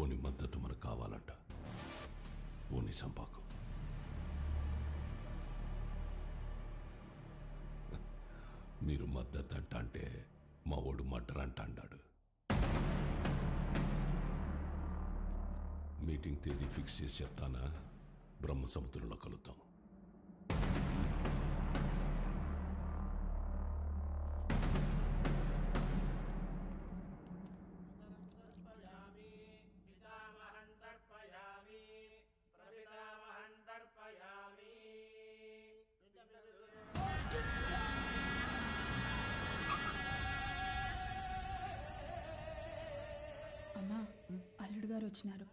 ఓని మద్దతు మనకు కావాలంట. ఓని సంపాకు. మీరు మద్దతు అంట అంటే మా ఓడు మడ్డర్ అంట అన్నాడు. మీటింగ్ తేదీ ఫిక్స్ చేసి చెప్తానా? బ్రహ్మ సముద్రంలో కలుద్దాం. అన్నా, అల్లుడు గారు వచ్చినారు.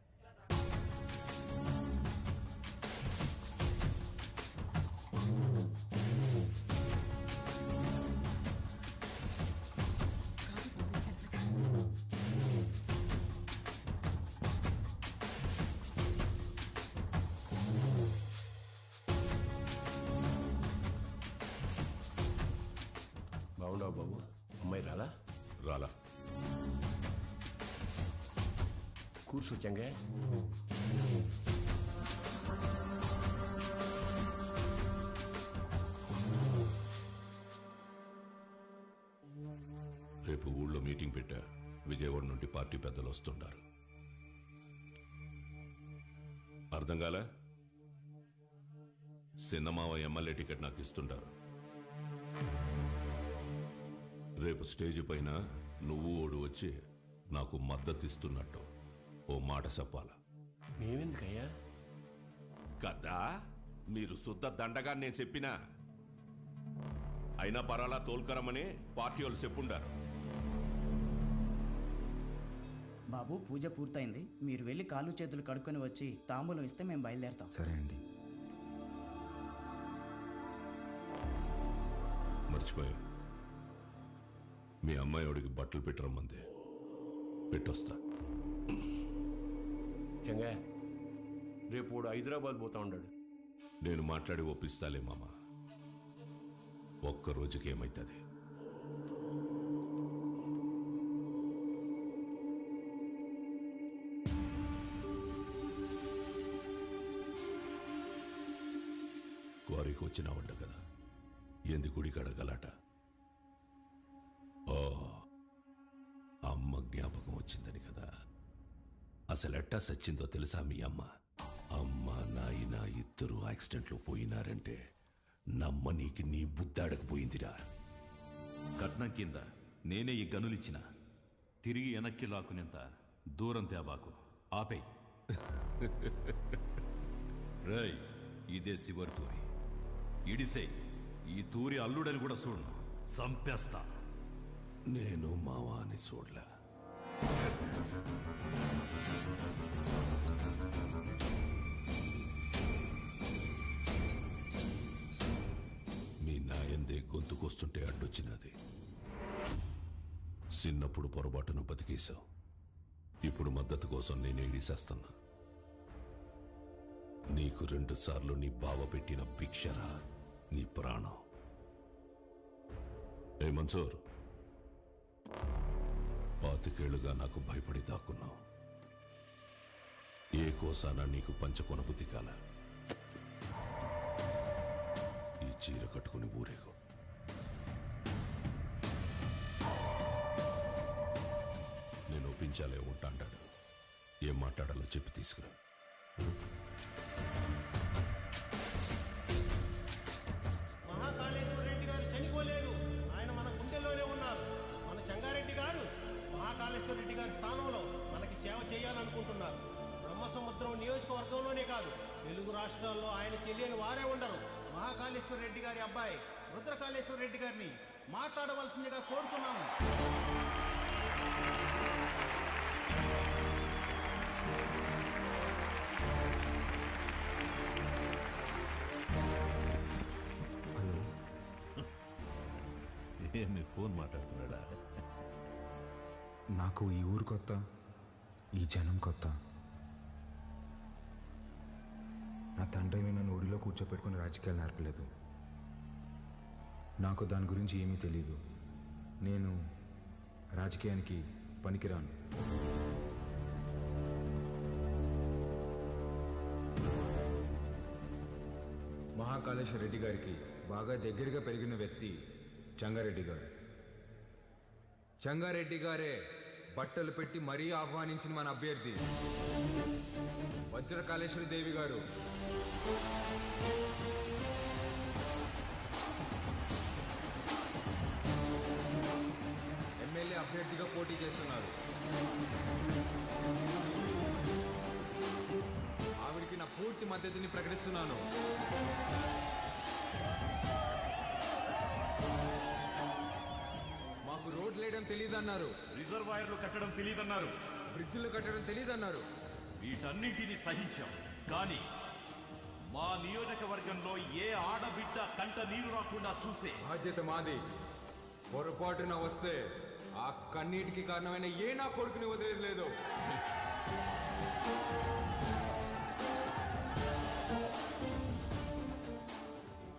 బాగుండవు బాబు, అమ్మాయి రాలా? రాలా. కూర్చో చెంగే. రేపు ఊళ్ళో మీటింగ్ పెట్టా. విజయవాడ నుండి పార్టీ పెద్దలు వస్తుంటారు. అర్థం కాలే? సిన్నమావ ఎమ్మెల్యే టికెట్ నాకు ఇస్తుంటారు. రేపు స్టేజ్ పైన నువ్వు ఓడు వచ్చి నాకు మద్దతు ఇస్తున్నట్టు ఓ మాట చెప్పాలా? మేమెందుకయ్యా? కదా మీరు శుద్ధ దండగా నేను చెప్పినా. అయినా పరాలా తోల్కరమని పార్టీ వాళ్ళు చెప్పుండారు. బాబు, పూజ పూర్తయింది. మీరు వెళ్ళి కాళ్ళు చేతులు కడుక్కొని వచ్చి తాంబూలం ఇస్తే మేము బయలుదేరతాం. సరే అండి. మర్చిపోయా, మీ అమ్మాయి వాడికి బట్టలు పెట్టరమ్మంది. పెట్టొస్తా. చెంగా, రేపు వాడు హైదరాబాద్ పోతా ఉన్నాడు. నేను మాట్లాడి ఒప్పిస్తాలే మామ. ఒక్క రోజుకి ఏమైతుంది? క్వారీకి వచ్చినావంట కదా, ఎందు గుడి కడగలాట? ఓ, అమ్మ జ్ఞాపకం వచ్చిందని కదా. అసలు ఎట్టా సచ్చిందో తెలుసా మీ అమ్మ? అమ్మ నాయన ఇద్దరు యాక్సిడెంట్లో పోయినారంటే నమ్మనీకి నీ బుద్ధాడకపోయిందిరా. కట్నం కింద నేనే ఈ గనులిచ్చిన, తిరిగి వెనక్కి లాక్కునేంత దూరం తేబాకు. ఆపేయ్. రై, ఇదే శివరి తూరి. ఇడిసే ఈ తూరి అల్లుడని కూడా చూడను, సంపేస్తా. నేను మావా అని చూడలే. మీ నాయందే గొంతుకొస్తుంటే అడ్డొచ్చినది. చిన్నప్పుడు పొరపాటును బతికేశావు. ఇప్పుడు మద్దతు కోసం నేను ఏడిసేస్తున్నా. నీకు 2 సార్లు నీ బావ పెట్టిన భిక్షరా నీ ప్రాణం. ఏ మన్సూర్, 25 నాకు భయపడి దాక్కున్నావు. ఏ కోసానా నీకు పంచకొన బుద్ధి కాల? ఈ చీర కట్టుకుని ఊరేగు. నేను ఒప్పించాలే ఉంటాడాడు. ఏం మాట్లాడాలో చెప్పి తీసుకురా. మహాకాళేశ్వర రెడ్డి గారు చనిపోలేదు, ఆయన మన గుండెల్లోనే ఉన్నారు. మన చెంగారెడ్డి గారు మహాకాళేశ్వర రెడ్డి గారి స్థానంలో మనకి సేవ చేయాలనుకుంటున్నారు. బ్రహ్మసముద్రం నియోజకవర్గంలోనే కాదు, తెలుగు రాష్ట్రాల్లో ఆయన తెలియని వారే ఉండరు. మహాకాళేశ్వర రెడ్డి గారి అబ్బాయి రుద్రకాళేశ్వర రెడ్డి గారిని మాట్లాడవలసిందిగా కోరుచున్నాము. మీ ఫోన్ మాట్లాడుతున్నాడా? నాకు ఈ ఊరు కొత్త, ఈ జనం కొత్త. నా తండ్రి నన్ను ఊరిలో కూర్చోపెట్టుకుని రాజకీయాలు నేర్పలేదు. నాకు దాని గురించి ఏమీ తెలీదు. నేను రాజకీయానికి పనికిరాను. మహాకాళేశ్వర రెడ్డి గారికి బాగా దగ్గరగా పెరిగిన వ్యక్తి చంగారెడ్డి గారు. చంగారెడ్డి గారే బట్టలు పెట్టి మరీ ఆహ్వానించిన మన అభ్యర్థి వజ్రకాళేశ్వరి దేవి గారు. ఎమ్మెల్యే అభ్యర్థిగా పోటీ చేస్తున్నారు. ఆవిడికి నా పూర్తి మద్దతుని ప్రకటిస్తున్నాను. మాకు రోడ్లు వేయడం తెలియదన్నారు, రిజర్వాయర్లు కట్టడం తెలియదన్నారు, బ్రిడ్జిలు కట్టడం తెలియదన్నారు. వీటన్నింటినీ సహించాం. కానీ మా నియోజకవర్గంలో ఏ ఆడబిడ్డ కంట నీరు రాకుండా చూసే బాధ్యత మాది. పొరపాటున వస్తే ఆ కన్నీటికి కారణమైన ఏ నా కొడుకుని వదిలేదు లేదు.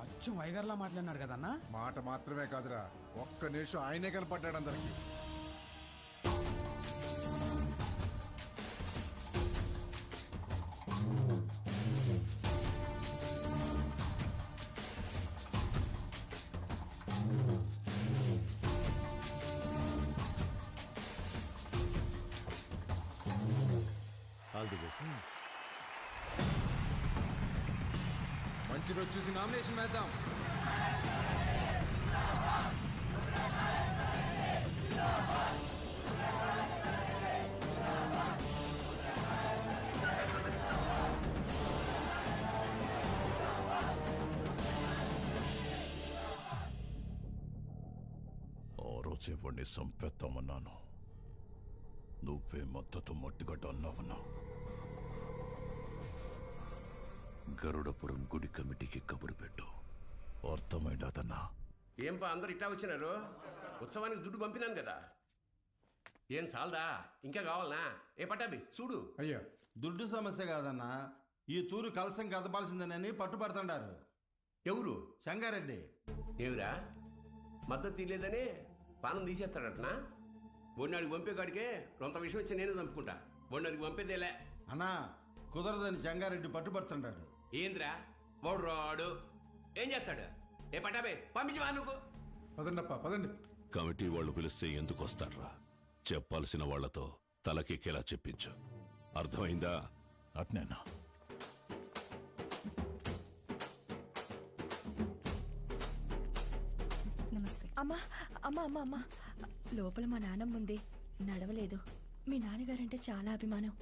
అచ్చం వైగర్లా మాట్లాడినాడు కదన్నా. మాట మాత్రమే కాదురా, ఒక్క నిమిషం ఆయనే కనపడ్డాడు అందరికి. మంచి రోజు చూసి నామినేషన్ వేద్దాం. ఆ రోజే వాడిని సంపేద్దామన్నాను. నువ్వే మద్దతు మట్టిగడ్డ అన్నావన్నా. గరుడపురం గుడి కమిటీకి కబురు పెట్టు. అర్థమైందన్నా? ఏంపా అందరు ఇట్టా వచ్చినారు? ఉత్సవానికి దుడ్డు పంపినాను కదా. ఏం సాల్దా? ఇంకా కావాలనా? ఏ పట్టాబి చూడు. అయ్యో, దుడ్డు సమస్య కాదన్నా, ఈ తూరు కలసం కదపాల్సిందేనని పట్టుబడుతుండారు. ఎవరు? సంగారెడ్డి. ఏమిరా మద్దతు తీయలేదని పానం తీసేస్తాడటనా? బొన్నాడికి పంపే కాడికే కొంత విషయం వచ్చి నేను చంపుకుంటా. బొన్నాడికి పంపేదేలే అన్నా, కుదరదని సంగారెడ్డి పట్టుబడుతుంటాడు. ఏంద్రా వాడు రాడు, ఏం చేస్తాడు? ఏ పట్టాబే పంపించవా నువ్వు? పదండప్ప పదండి. కమిటీ వాళ్ళు పిలిస్తే ఎందుకు వస్తారా? చెప్పాల్సిన వాళ్లతో తలకెక్కేలా చెప్పించు. అర్థమైందా? అట్నేనా? నమస్తే. అమ్మా అమ్మా అమ్మా అమ్మా, లోపల మా నాన్నమ్మ ఉంది, నడవలేదు. మీ నాన్నగారంటే చాలా అభిమానం,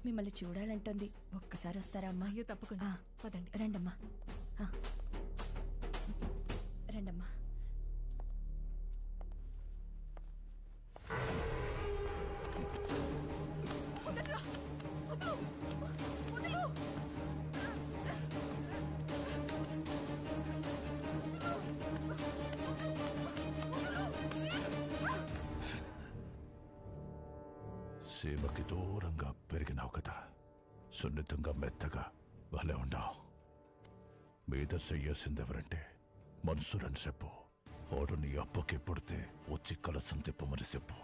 మిమ్మల్ని చూడాలంటుంది. ఒక్కసారి వస్తారా అమ్మా? అయ్యో తప్పకుండా, పదండి. రండమ్మా, రండమ్మా. సీమకి దూరంగా పెరిగినావు కదా, సున్నితంగా మెత్తగా భలే ఉన్నావు. మీద చెయ్యాల్సిందెవరంటే మన్సూరని చెప్పు. ఓడు నీ అప్పకి పుడితే వచ్చి కలసం తిప్పమని చెప్పు.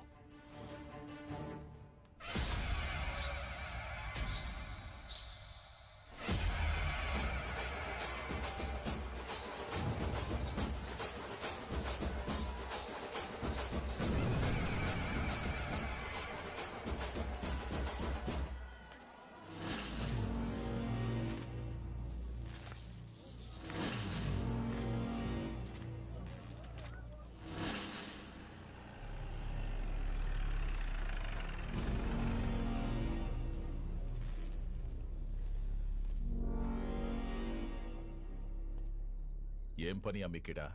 ఏం పని అమ్మికిడా?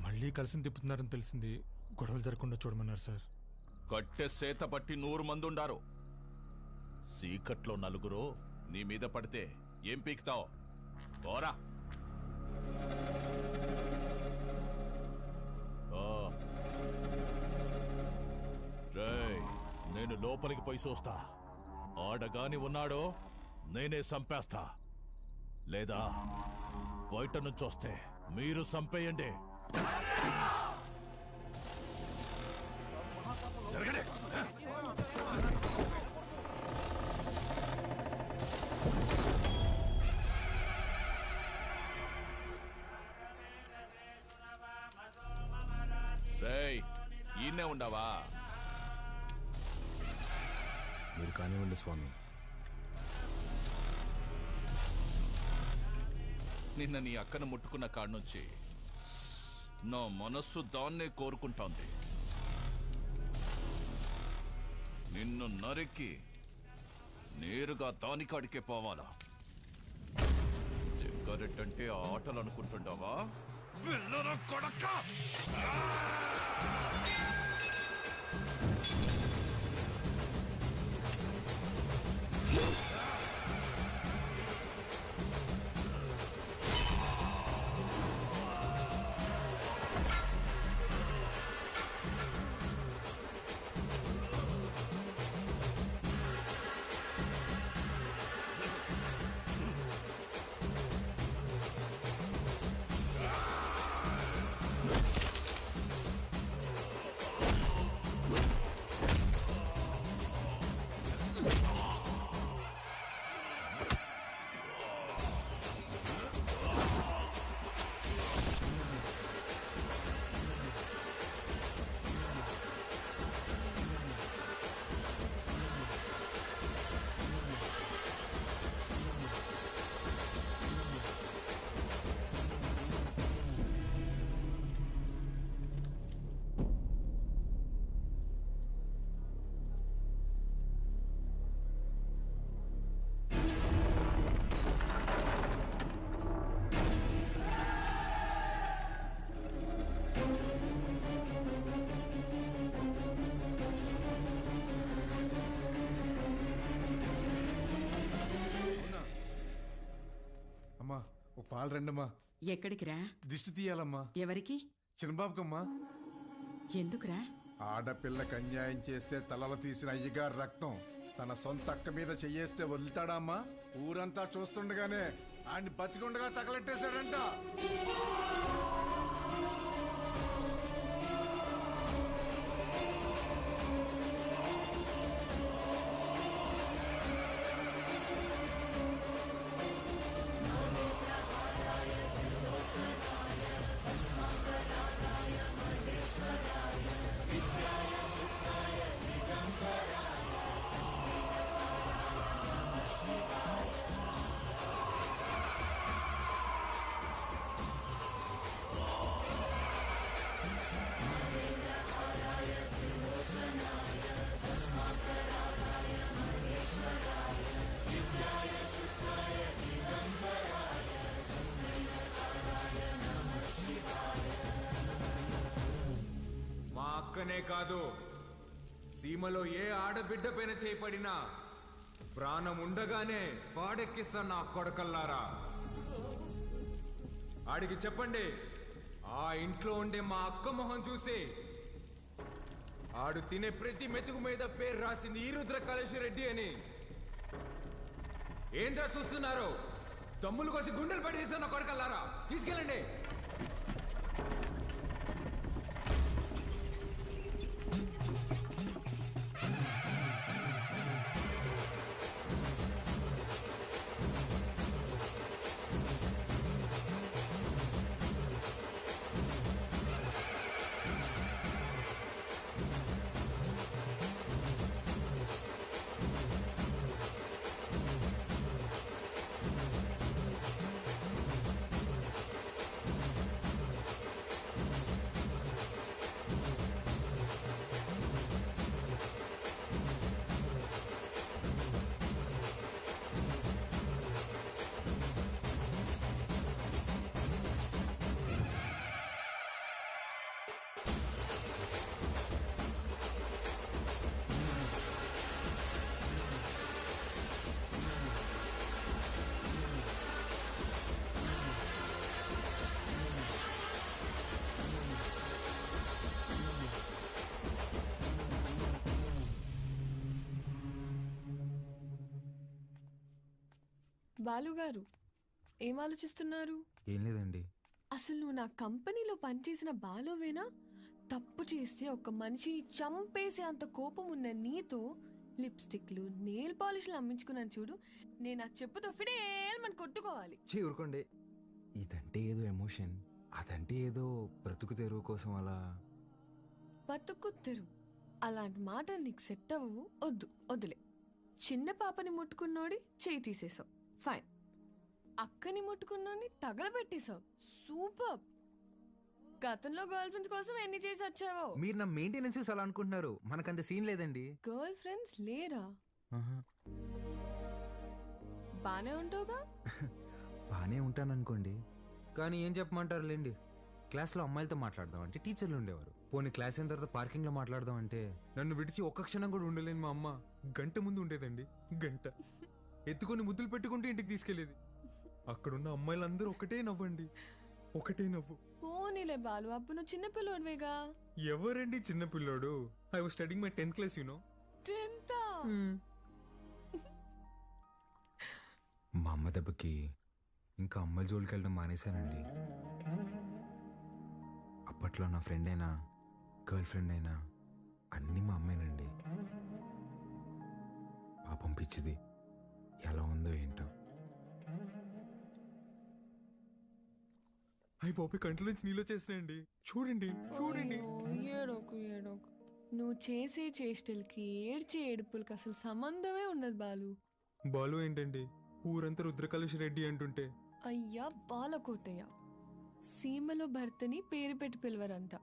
మళ్ళీ కలిసి తిప్పుతున్నారని తెలిసింది. గొడవలు జరగకుండా చూడమన్నారు సార్. కట్టె సేత పట్టి 100 మంది ఉండారు. సీకట్లో 4 నీ మీద పడితే ఏం పీకుతావు? పోరా. రేయ్, నేను లోపలికి పోయి చూస్తా. ఆడగాని ఉన్నాడో నేనే చంపేస్తా, లేదా బయట నుంచి వస్తే మీరు చంపేయండి. రేయ్, ఈయనే ఉండవా? మీరు కానివ్వండి స్వామి. నిన్న నీ అక్కను ముట్టుకున్న కాడ్నుంచి నా మనస్సు దాన్నే కోరుకుంటోంది. నిన్ను నరికి నేరుగా దానికాడికే పోవాలా? జగ్గారెడ్డంటే ఆటలు అనుకుంటుండవా? వెళ్ళరా కొడక! అమ్మా, ఓ పాలు రండమ్మా. ఎక్కడికి రా? దిష్టి తీయాలమ్మా. ఎవరికి? చిన్నబాబుకమ్మా. ఎందుకురా? ఆడపిల్లకి అన్యాయం చేస్తే తలలు తీసిన అయ్యగారు రక్తం తన సొంత అక్క మీద చెయ్యేస్తే వదులుతాడా అమ్మా? ఊరంతా చూస్తుండగానే ఆయన్ని బతికుండగా తగలెట్టేశాడంట. మా అక్కనే కాదు, సీమలో ఏ ఆడబిడ్డ పైన చేపడినా ప్రాణం ఉండగానే పాడెక్కిస్తా నా కొడకల్లారా. ఆడికి చెప్పండి, ఆ ఇంట్లో ఉండే మా అక్క మొహం చూసి ఆడు తినే ప్రతి మెతుకు మీద పేరు రాసింది ఈరుద్ర కాళేశ్వరరెడ్డి అని. ఏంద్రా చూస్తున్నారు? దమ్ములు కోసి గుండెలు పడి తీస్తున్న కొడకల్లారా, తీసుకెళ్ళండి. బాలుగారు ఏం ఆలోచిస్తున్నారు? ఏం లేదండి. అసలు నువ్వు నా కంపెనీలో పనిచేసిన బాలువేనా? తప్పు చేస్తే ఒక మనిషిని చంపేసే అంత కోపం ఉన్న నీతో లిప్స్టిక్లు నెయిల్ పాలిష్లు అమ్మించుకున్నాను చూడు. నేను ఆ చెప్పుతో ఫిడేల్మని కొట్టుకోవాలి. ఊరుకోండి. ఇదంటే ఏదో ఎమోషన్, అదంటే ఏదో బ్రతుకు తెరువు కోసం అలా. బతుకు తెరు అలాంటి మాట నీకు సెట్ అవ్వవు. వద్దులే. చిన్న పాపని ముట్టుకున్నోడి చేయి తీసేసావు, ఫైన్. అక్కని ముట్టుకున్నోడిని తగలబెట్టేశావు, సూపర్. గతంలో గర్ల్ ఫ్రెండ్స్ కోసం ఎన్ని చేసి వచ్చావో. మీరు నా మెయింటెనెన్స్ అలా అనుకుంటున్నారు, మనకంత సీన్ లేదండి. గర్ల్ ఫ్రెండ్స్ లేరా? బానే ఉంటావుగా? బానే ఉంటాను అనుకోండి, కానీ ఏం చెప్పమంటారు లేండి. క్లాస్లో అమ్మాయిలతో మాట్లాడదాం అంటే టీచర్లు ఉండేవారు. పోనీ క్లాస్ అయిన తర్వాత పార్కింగ్లో మాట్లాడదాం అంటే నన్ను విడిచి ఒక్క క్షణం కూడా ఉండలేని మా అమ్మ గంట ముందు ఉండేదండి. గంట ఎత్తుకొని ముద్దులు పెట్టుకుంటే ఇంటికి తీసుకెళ్లేది. అక్కడున్న అమ్మాయిలందరూ ఒకటే నవ్వండి, ఒకటే నవ్వు. పోనీలే బాలు, అప్పుడు నువ్వు చిన్నపిల్లోడివేగా. ఎవరండి చిన్నపిల్లోడు? I was studying my 10th class, you know. 10th? మా అమ్మ దెబ్బకి ఇంకా అమ్మాయిల జోలికి వెళ్ళడం మానేశానండి. అప్పట్లో నా ఫ్రెండ్ అయినా గర్ల్ ఫ్రెండ్ అయినా అన్నీ మా అమ్మేనండి. పాపం పిచ్చిది ఎలా ఉందో ఏంటో. అయ్యి బాబు కంట్లో నుంచి నీళ్ళు చేసినాయండి. చూడండి చూడండి. ఏడోకు ఏడోకు. నువ్వు చేసే చేష్టలకి ఏడ్చే ఏడుపులకి అసలు సంబంధమే ఉండదు బాలు. బాలు ఏంటండి ఊరంతా రుద్రకలశ రెడ్డి అంటుంటే. అయ్యా బాలకోటయ్య. సీమలో భర్తని పేరు పెట్టి పిలవరంట,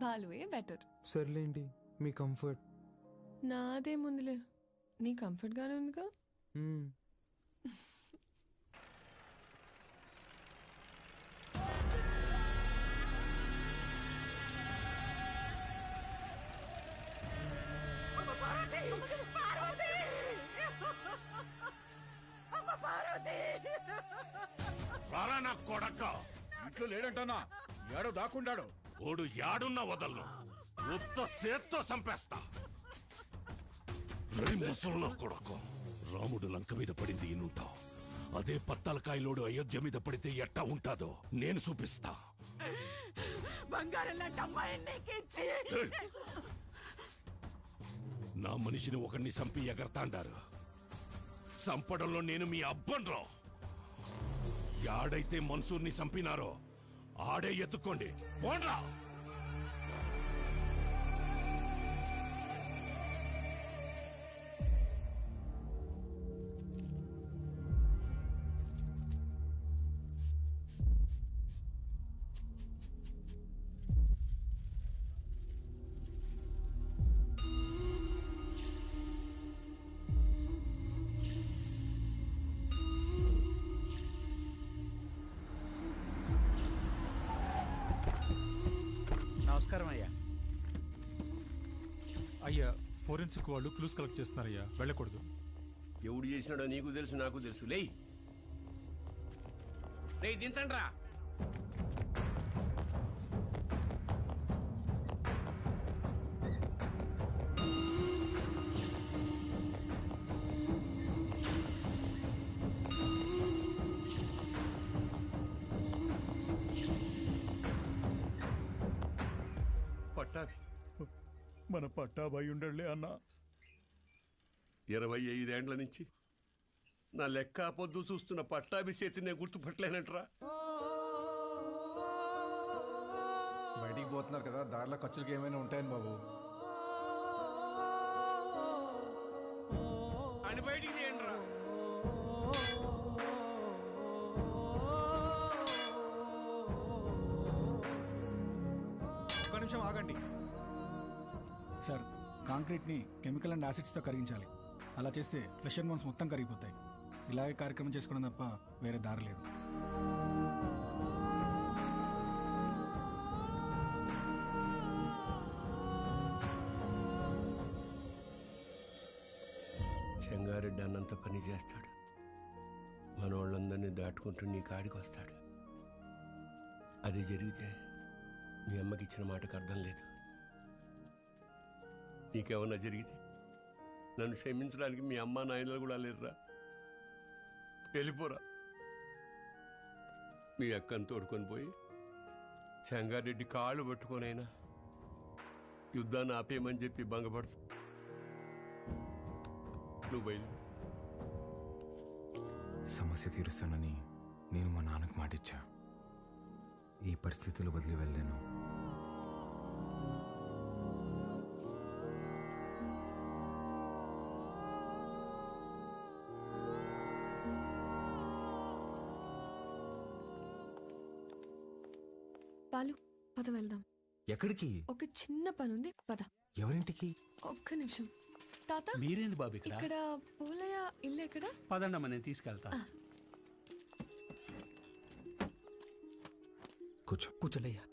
బాలువే బెటర్. సర్లేండి, మీ కంఫర్ట్. నాదే ముందులే, నీ కంఫర్ట్ గానే ఉందిగా. రారా నా కొడక. ఇంట్లో లేడంటానా? ఏడో దాక్కుండాడు. ఓడు యాడున్నా వదలను, ఉత్త సేత్తో చంపేస్తా. ముసలు కొడక. రాముడు లంక మీద పడింది ఈనుంటావు, అదే పత్తలకాయలోడు అయోధ్య మీద పడితే ఎట్టా ఉంటాదో నేను చూపిస్తా. నా మనిషిని ఒకరిని చంపి ఎగరతాండారు. చంపడంలో నేను మీ అబ్బన్రా. యాడైతే మన్సూర్ని చంపినారో ఆడే ఎత్తుకోండి, పోండ్రా. నమస్కారం అయ్యా. అయ్యా ఫోరెన్సిక్ వాళ్ళు క్లూస్ కలెక్ట్ చేస్తున్నారయ్యా, వెళ్ళకూడదు. ఎవడు చేసినాడో నీకు తెలుసు, నాకు తెలుసు. లేయ్ లేయ్, దించండి రా. పట్టాభి, మన పట్టాభాయి ఉండలే అన్నా. 25 ఏండ్ల నుంచి నా లెక్క పొద్దు చూస్తున్న పట్టాభి చేతి నేను గుర్తుపట్టలేనంటరా. బయటికి పోతున్నారు కదా, దారిలో ఖర్చులకి ఏమైనా ఉంటాయని బాబు. అని బయటికి చేయండిరా. ఒక్క నిమిషం ఆగండి సార్. కాంక్రీట్ని కెమికల్ అండ్ యాసిడ్స్తో కరిగించాలి. అలా చేస్తే ఫ్లెష్ అండ్ బోన్స్ మొత్తం కరిగిపోతాయి. ఇలాగే కార్యక్రమం చేసుకోవడం తప్ప వేరే దారి లేదు. చెంగారెడ్డి అన్నంత పని చేస్తాడు, మనోళ్ళందరినీ దాటుకుంటూ నీ కాడికి వస్తాడు. అది జరిగితే మీ అమ్మకి ఇచ్చిన మాటకు అర్థం లేదు. నీకేమన్నా జరిగితే నన్ను క్షమించడానికి మీ అమ్మ నాయనలు కూడా లేరురా. వెళ్ళిపోరా. మీ అక్కను తోడుకొని పోయి చెంగారెడ్డి కాళ్ళు పట్టుకొనైనా యుద్ధాన్ని ఆపేయమని చెప్పి భంగపడతా. నువ్వు బయలు. సమస్య తీరుస్తానని నేను మా నాన్నకు మాటిచ్చా. ఈ పరిస్థితులు వదిలి వెళ్ళాను. బాలు పద వెళ్దాం. ఎక్కడికి? ఒక చిన్న పని ఉంది, పద. ఎవరింటికి? ఒక్క నిమిషం. తాత మీరేంది బాబు ఇక్కడ పోలయ్య ఇల్లు ఎక్కడ? పదండమ్మా, నేను తీసుకెళ్తా. కూర్చోండి అయ్యా.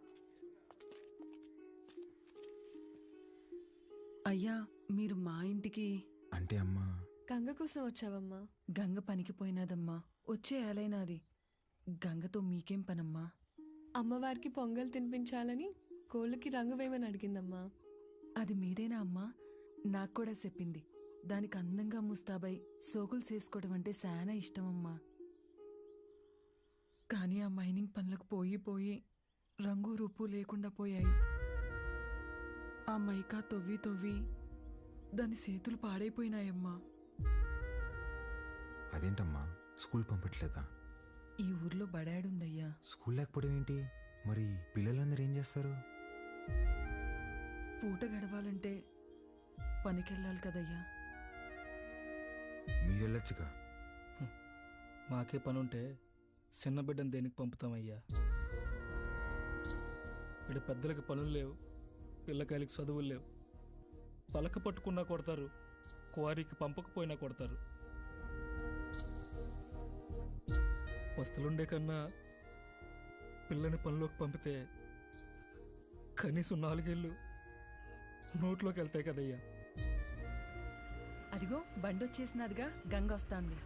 అయ్యా మీరు మా ఇంటికి అంటే అమ్మా గంగ కోసం వచ్చావమ్మా? గంగ పనికి పోయినాదమ్మా, వచ్చే ఏలైనాది. గంగతో మీకేం పనమ్మా? అమ్మవారికి పొంగల్ తినిపించాలని కోళ్ళకి రంగు వేయమని అడిగిందమ్మా. అది మీరేనా అమ్మా? నాకు కూడా చెప్పింది. దానికి అందంగా ముస్తాబై సోకులు చేసుకోవడం అంటే చాలా ఇష్టమమ్మా. కానీ ఆ మైనింగ్ పనులకు పోయి పోయి రంగు రూపు లేకుండా పోయాయి. ఆ మైకా తవ్వి తవ్వి దాని చేతులు పాడైపోయినాయమ్మా. అదేంటమ్మా, స్కూల్ పంపట్లేదా? ఈ ఊర్లో బడాడుందయ్యా. స్కూల్ లేకపోవడం ఏంటి? మరి పిల్లలందరూ ఏం చేస్తారు? పూట గడవాలంటే పనికెళ్ళాలి కదయ్యా. మీరెళ్ళొచ్చుగా. మాకే పనుంటే చిన్న బిడ్డను దేనికి పంపుతామయ్యా? ఇక్కడ పెద్దలకు పనులు లేవు, పిల్లకాయలకి చదువులు లేవు. పలక పట్టుకున్నా కొడతారు, క్వారీకి పంపకపోయినా కొడతారు. వస్తులుండే కన్నా పిల్లని పనిలోకి పంపితే కనీసం 4 ఏళ్ళు నోట్లోకి వెళ్తాయి కదయ్యా. అదిగో బండొచ్చేసినదిగా, గంగ వస్తాంది.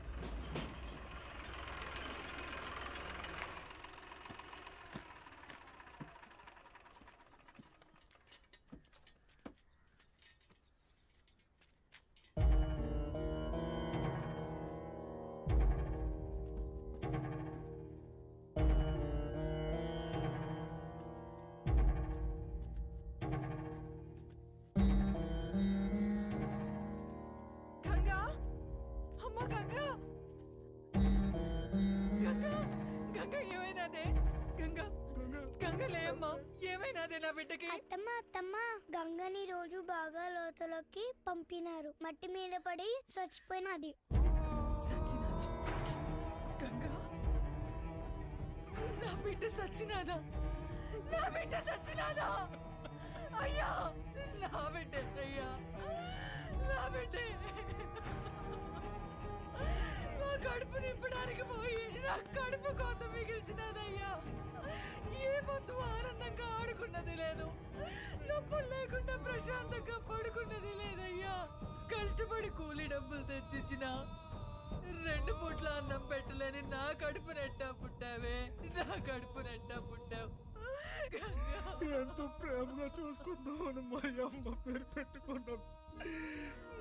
అత్తమ్మ గంగని రోజు బాగా లోతులోకి పంపినారు. మట్టి మీద పడి చచ్చిపోయినది. నా బిడ్డ సచ్చినాదా? నా బిడ్డ సచ్చినాదా? అయ్యా నా బిడ్డ, అయ్యా నా బిడ్డ. నా కడుపు నింపడానికి పోయి నా కడుపు కోత మిగిల్చినదయ్యా. ఏ పొద్దు ఆనందంగా ఆడుకున్నది లేదు, నొప్పులు లేకుండా ప్రశాంతంగా పడుకున్నది లేదయ్యా. కష్టపడి కూలి డబ్బులు తెచ్చిచ్చిన 2 పూట్ల అన్నం పెట్టలేని నా కడుపు నెట్టా పుట్టావే, నా కడుపు నెట్టా పుట్టావు. ఎంతో ప్రేమగా చూసుకుందామని మా అమ్మ పేరు పెట్టుకున్నాం.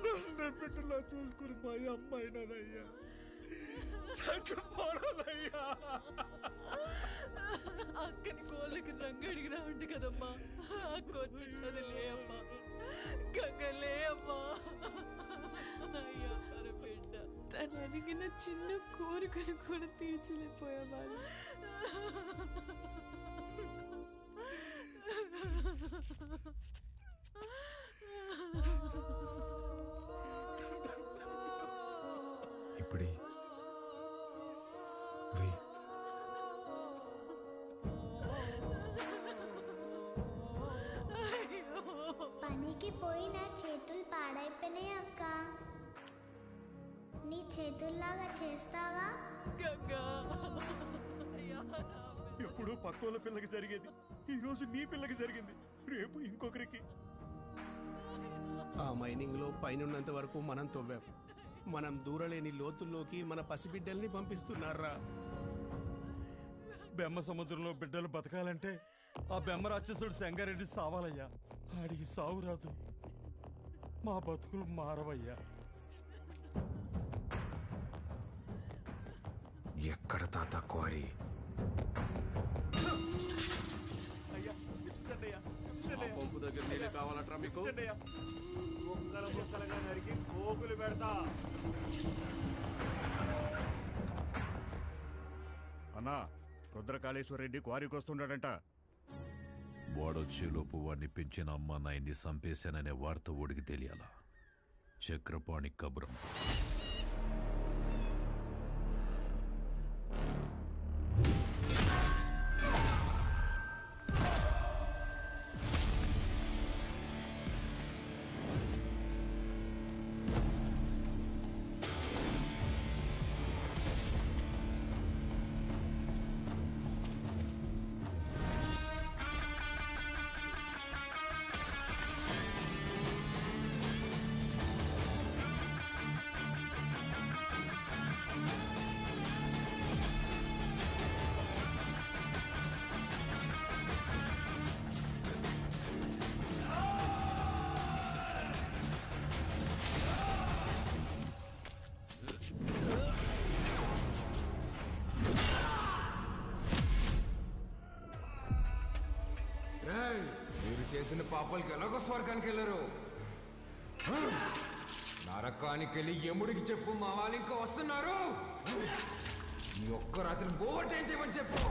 నన్ను బిడ్డలా చూసుకుని మా అమ్మ అయినదయ్యా. చచ్చిపోవాలయ్యా. అక్కని కోళ్ళకి రంగు అడిగినా ఉండి కదమ్మా. అక్క వచ్చినది లే అమ్మా, గంగ లే అమ్మా. అయ్యా మన బిడ్డ. తను అడిగిన చిన్న కోరికను కూడా తీర్చలేకపోయా బాలు. ఇప్పుడే పనికి పోయి నా చేతులు పాడైపోయినాయి అక్క. నీ చేతుల్లాగా చేస్తావా? ఎప్పుడు పక్కోళ్ళ పిల్లకి జరిగేది, ఈ రోజు నీ పిల్లకి జరిగింది, రేపు ఇంకొకరికి. ఆ మైనింగ్ లో పైనున్నంత వరకు మనం తవ్వాం. మనం దూరలేని లోతుల్లోకి మన పసిబిడ్డల్ని పంపిస్తున్నారా? బెమ్మ సముద్రంలో బిడ్డలు బతకాలంటే ఆ బెమ్మ రాక్షసుడు సంగారెడ్డి సావాలయ్యా. ఆడికి సావు రాదు, మా బతుకులు మారవయ్యా. ఎక్కడ తాత క్వారీ? పంపు దగ్గర నీళ్ళు కావాలట్రా మీకు? పోగులు పెడతా. అన్నా, రుద్రకాళేశ్వర రెడ్డి క్వారీకి వస్తున్నాడంట. వాడొచ్చేలోపు వాడిని పెంచిన అమ్మ నాయన్ని చంపేశాననే వార్త ఓడికి తెలియాలా? చక్రపాణి కబురం. మీరు చేసిన పాపాలకి ఎలాగో స్వర్గానికి వెళ్ళరు. నరకానికి వెళ్ళి యముడికి చెప్పు, మా వాళ్ళు ఇంకా వస్తున్నారు. ఈ ఒక్క రాత్రి ఓవర్ టైం చేయమని చెప్పు.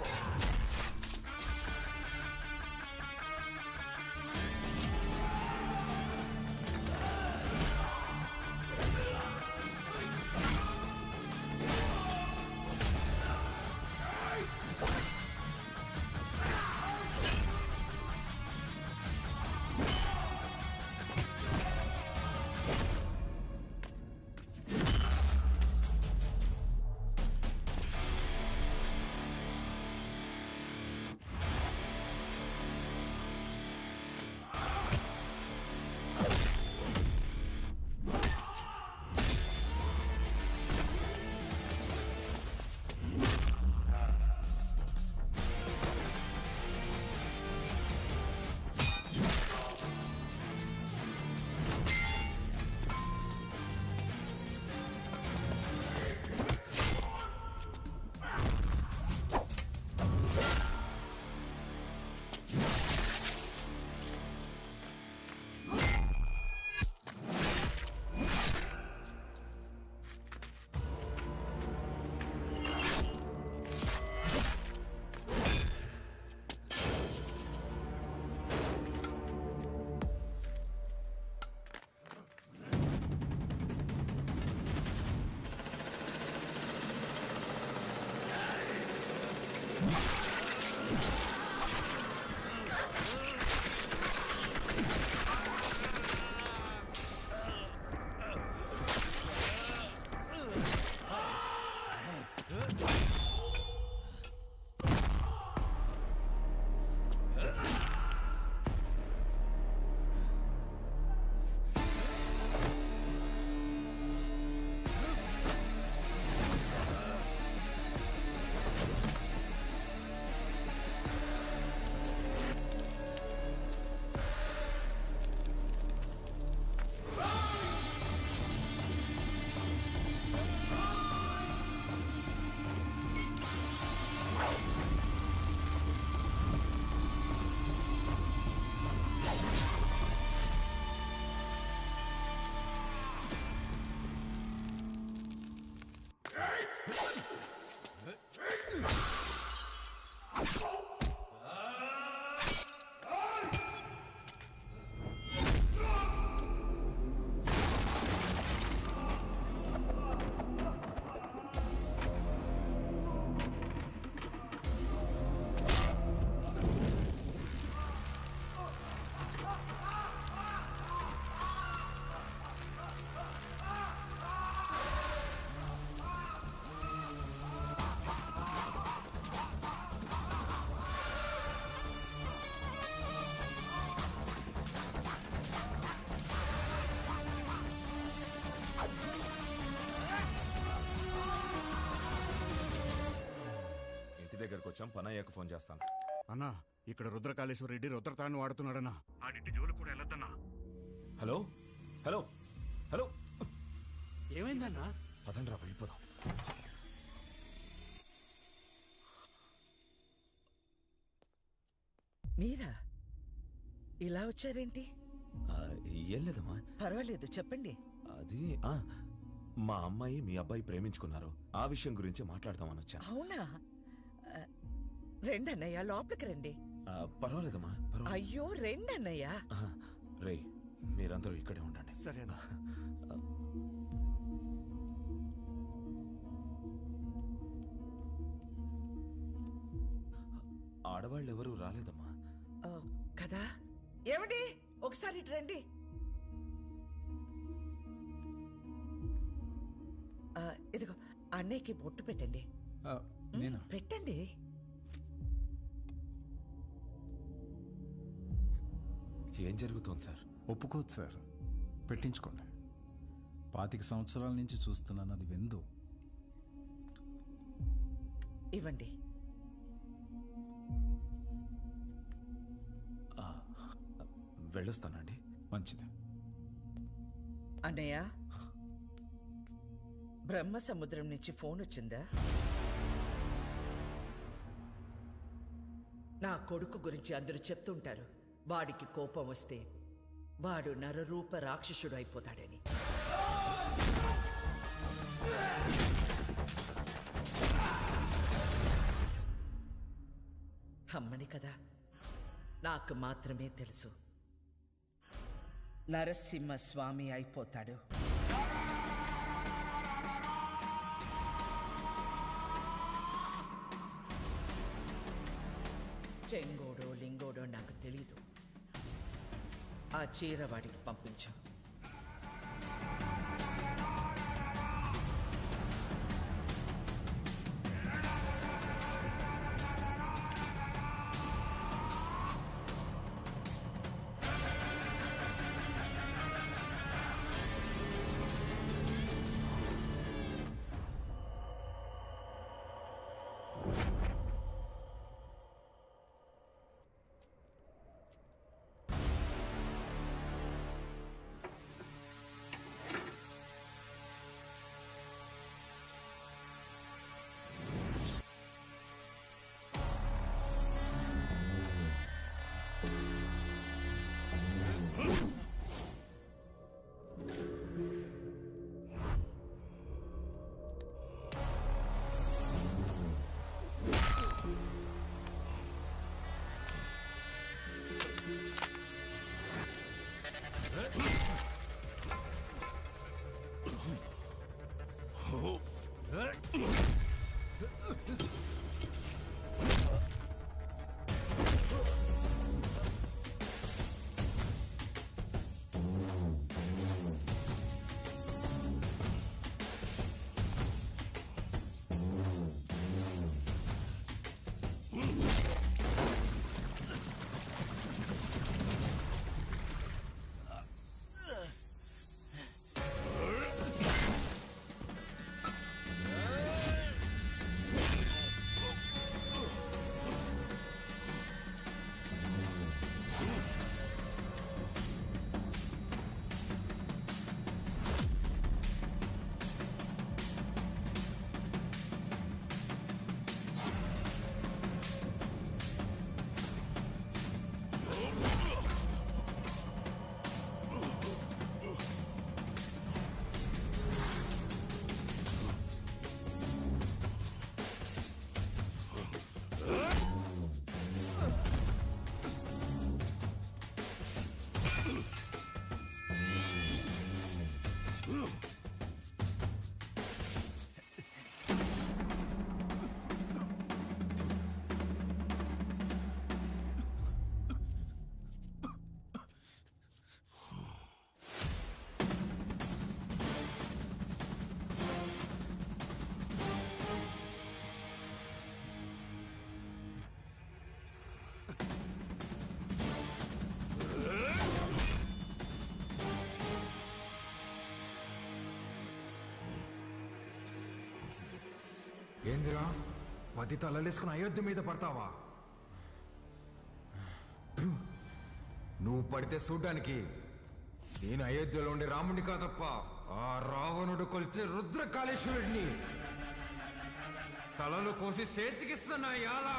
దగ్గరకు వచ్చాం. పనయ్యకు ఫోన్ చేస్తాను. అన్నా, ఇక్కడ రుద్రకాళేశ్వర రెడ్డి రుద్రతాన్ని వాడుతున్నాడన్నా. ఆడింటి జోలు కూడా వెళ్ళొద్దన్నా. హలో హలో హలో, ఏమైందన్నా? పదండ్రా వెళ్ళిపోదాం. మీరా ఇలా వచ్చారేంటి? ఏం లేదమ్మా. పర్వాలేదు, చెప్పండి. అది మా అమ్మాయి మీ అబ్బాయి ప్రేమించుకున్నారు. ఆ విషయం గురించి మాట్లాడదామని వచ్చాను. అవునా? రండి అన్నయ్య, లోపలికి రండి. పర్వాలేదమ్మా. అయ్యో రండి అన్నయ్య. రే, మీరందరూ ఇక్కడే ఉండండి. సరేనా? ఆడవాళ్ళు ఎవరూ రాలేదమ్మా. కదా? ఏమండి, ఒకసారి ఇటు రండి. ఇదిగో అన్నయ్యకి బొట్టు పెట్టండి. పెట్టండి. ఏం జరుగుతోంది సార్? ఒప్పుకోదు సార్, పెట్టించుకోండి. 25 సంవత్సరాల నుంచి చూస్తున్నాను, అది వెందు. ఇవ్వండి. వెళ్ళొస్తానండి. మంచిది. అన్నయ్య, బ్రహ్మ సముద్రం నుంచి ఫోన్ వచ్చిందా? నా కొడుకు గురించి అందరూ చెప్తుంటారు, వాడికి కోపం వస్తే వాడు నరరూప రాక్షసుడు అయిపోతాడని. అమ్మని కదా, నాకు మాత్రమే తెలుసు. నరసింహస్వామి అయిపోతాడు. చెంగోడో లింగోడో నాకు తెలీదు. ఆ చీర వాడికి పంపించు. ఏందిరా 10 తలలేసుకుని అయోధ్య మీద పడతావా? నువ్వు పడితే చూడ్డానికి నేను అయోధ్యలో ఉండే రాముడిని కాదప్ప, ఆ రావణుడు కొలిచే రుద్రకాళేశ్వరుడిని. తలలు కోసి చేతికిస్తున్నా యాలా.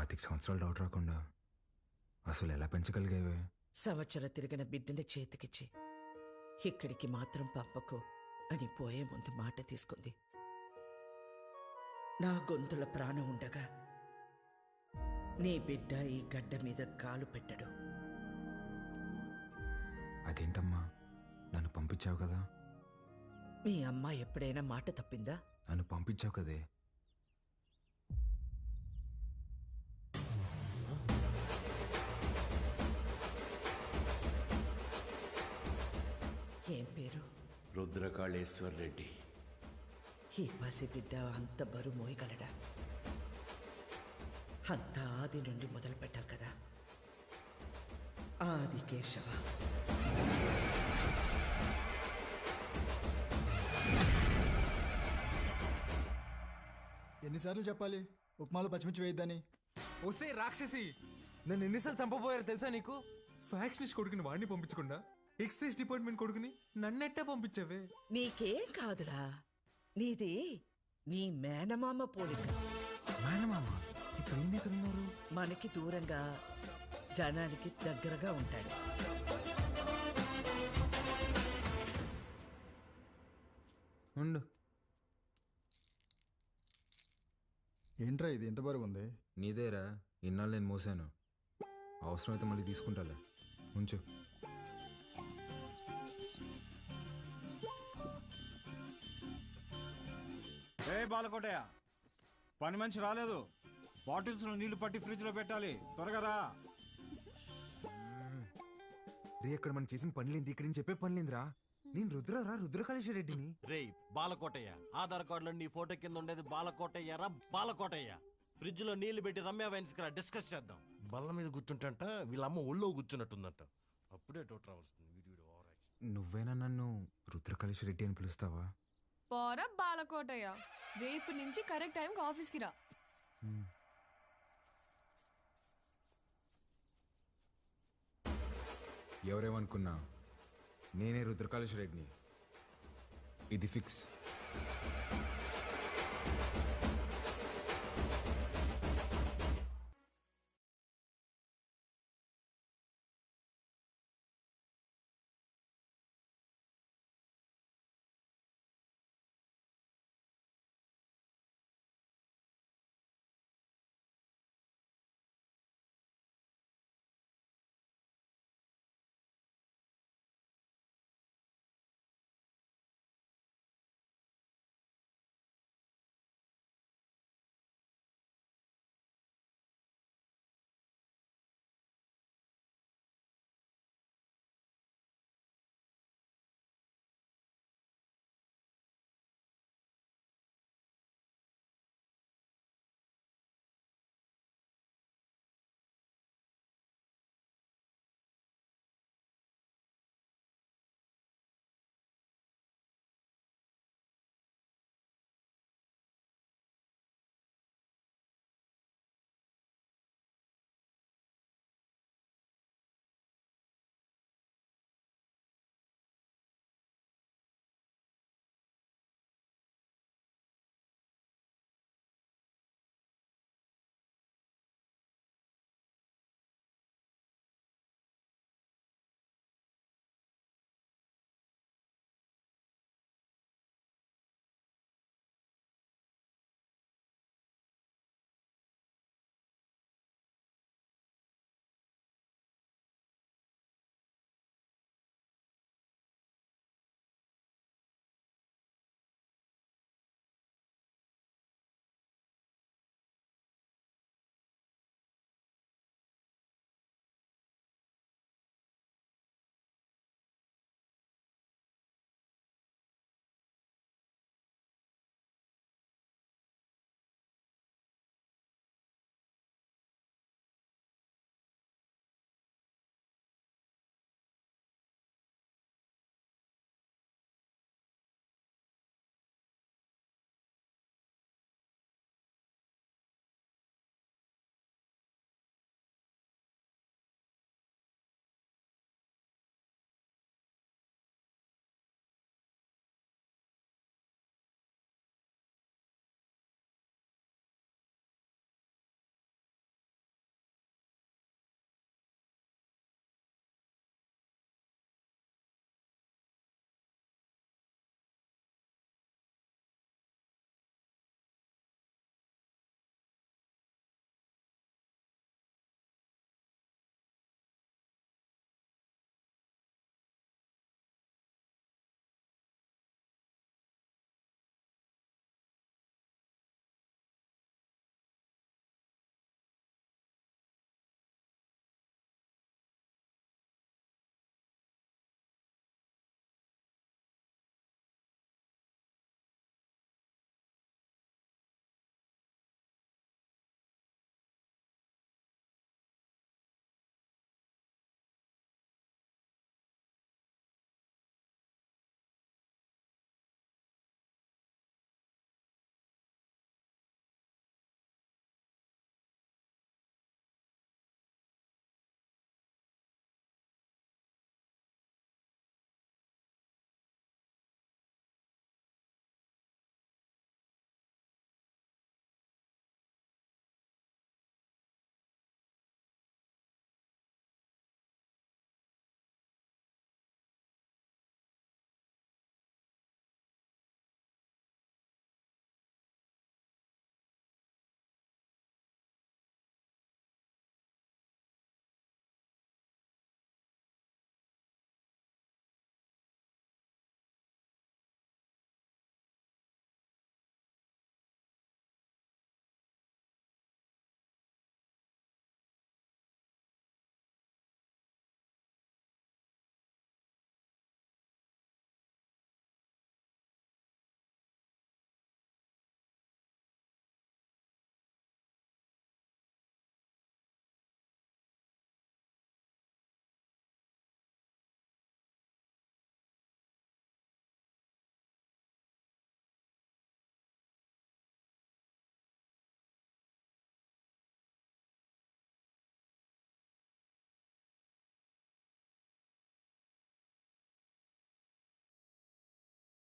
25 సంవత్సరాలు డౌట్ రాకుండా అసలు ఎలా పెంచగలిగేవే? సంవత్సరం తిరిగిన బిడ్డని చేతికిచ్చి ఇక్కడికి మాత్రం పంపకు అని పోయే ముందు మాట తీసుకుంది. నా గొంతుల ప్రాణం ఉండగా నీ బిడ్డ ఈ గడ్డ మీద కాలు పెట్టడు. అదేంటమ్మా, నన్ను పంపించావు కదా? మీ అమ్మ ఎప్పుడైనా మాట తప్పిందా? నన్ను పంపించావు కదే. ఏం పేరు? రుద్రకాళేశ్వర్ రెడ్డి. ఈ పసిబిడ్డ అంత బరువు మోయగలడా? అంత ఆది నుండి మొదలు పెట్టాలి కదా. ఆది కేశవ. ఎన్నిసార్లు చెప్పాలి ఉప్మాలో పచ్చిమిర్చి వేయద్దని? వస్తే రాక్షసి, నన్ను ఎన్నిసార్లు చంపబోయారో తెలుసా నీకు? ఫ్యాక్షనిస్ట్ కొడుకుని వాడిని పంపించకుండా ఎక్సైజ్ డిపార్ట్మెంట్ కొడుకుని నన్నెట్టా పంపించావే? నీకేం కాదురా, నీది నీ మేనమామ పోలిక. మేనమామ ఇప్పుడు ఎక్కడున్నారు? మనకి దూరంగా, జనానికి దగ్గరగా ఉంటాడు. ఉండు. ఏంట్రా ఇది ఎంత బరువు ఉంది? నీదేరా, ఇన్నాళ్ళు నేను మోసాను. అవసరమైతే మళ్ళీ తీసుకుంటాలే, ఉంచు. ఏ బాలకోటయ్య, పని మనిషి రాలేదు. బాటిల్స్లో నీళ్లు పట్టి ఫ్రిడ్జ్లో పెట్టాలి, త్వరగా రా. రే, అక్కడ మనం చేసిన పనిలేంది, ఇక్కడ నేను చెప్పే పనిలేందిరా. నేను రుద్రకాళేశ్వర రెడ్డిని. రే బాలకోటయ్య, ఆధార్ కార్డులో నీ ఫోటో కింద ఉండేది బాలకోటయ్య రా, బాలకోటయ్య. ఫ్రిడ్జ్ లో నీళ్లు పెట్టి రమ్య వైన్స్ కి డిస్కస్ చేద్దాం. బల్ల మీద కూర్చుంటంట, వీళ్ళమ్మ ఒళ్ళో కూర్చున్నట్టుందంట. అప్పుడే డౌట్ రావాల్సింది. నువ్వేనా నన్ను రుద్రకాళేశ్వర రెడ్డి అని పిలుస్తావా? పోరా బాలకోటయ్య, రేపు నుంచి కరెక్ట్ టైంకి ఆఫీస్కి రా. ఎవరేమనుకున్నా నేనే రుద్రకాళేశ్వర రెడ్డిని. ఇది ఫిక్స్.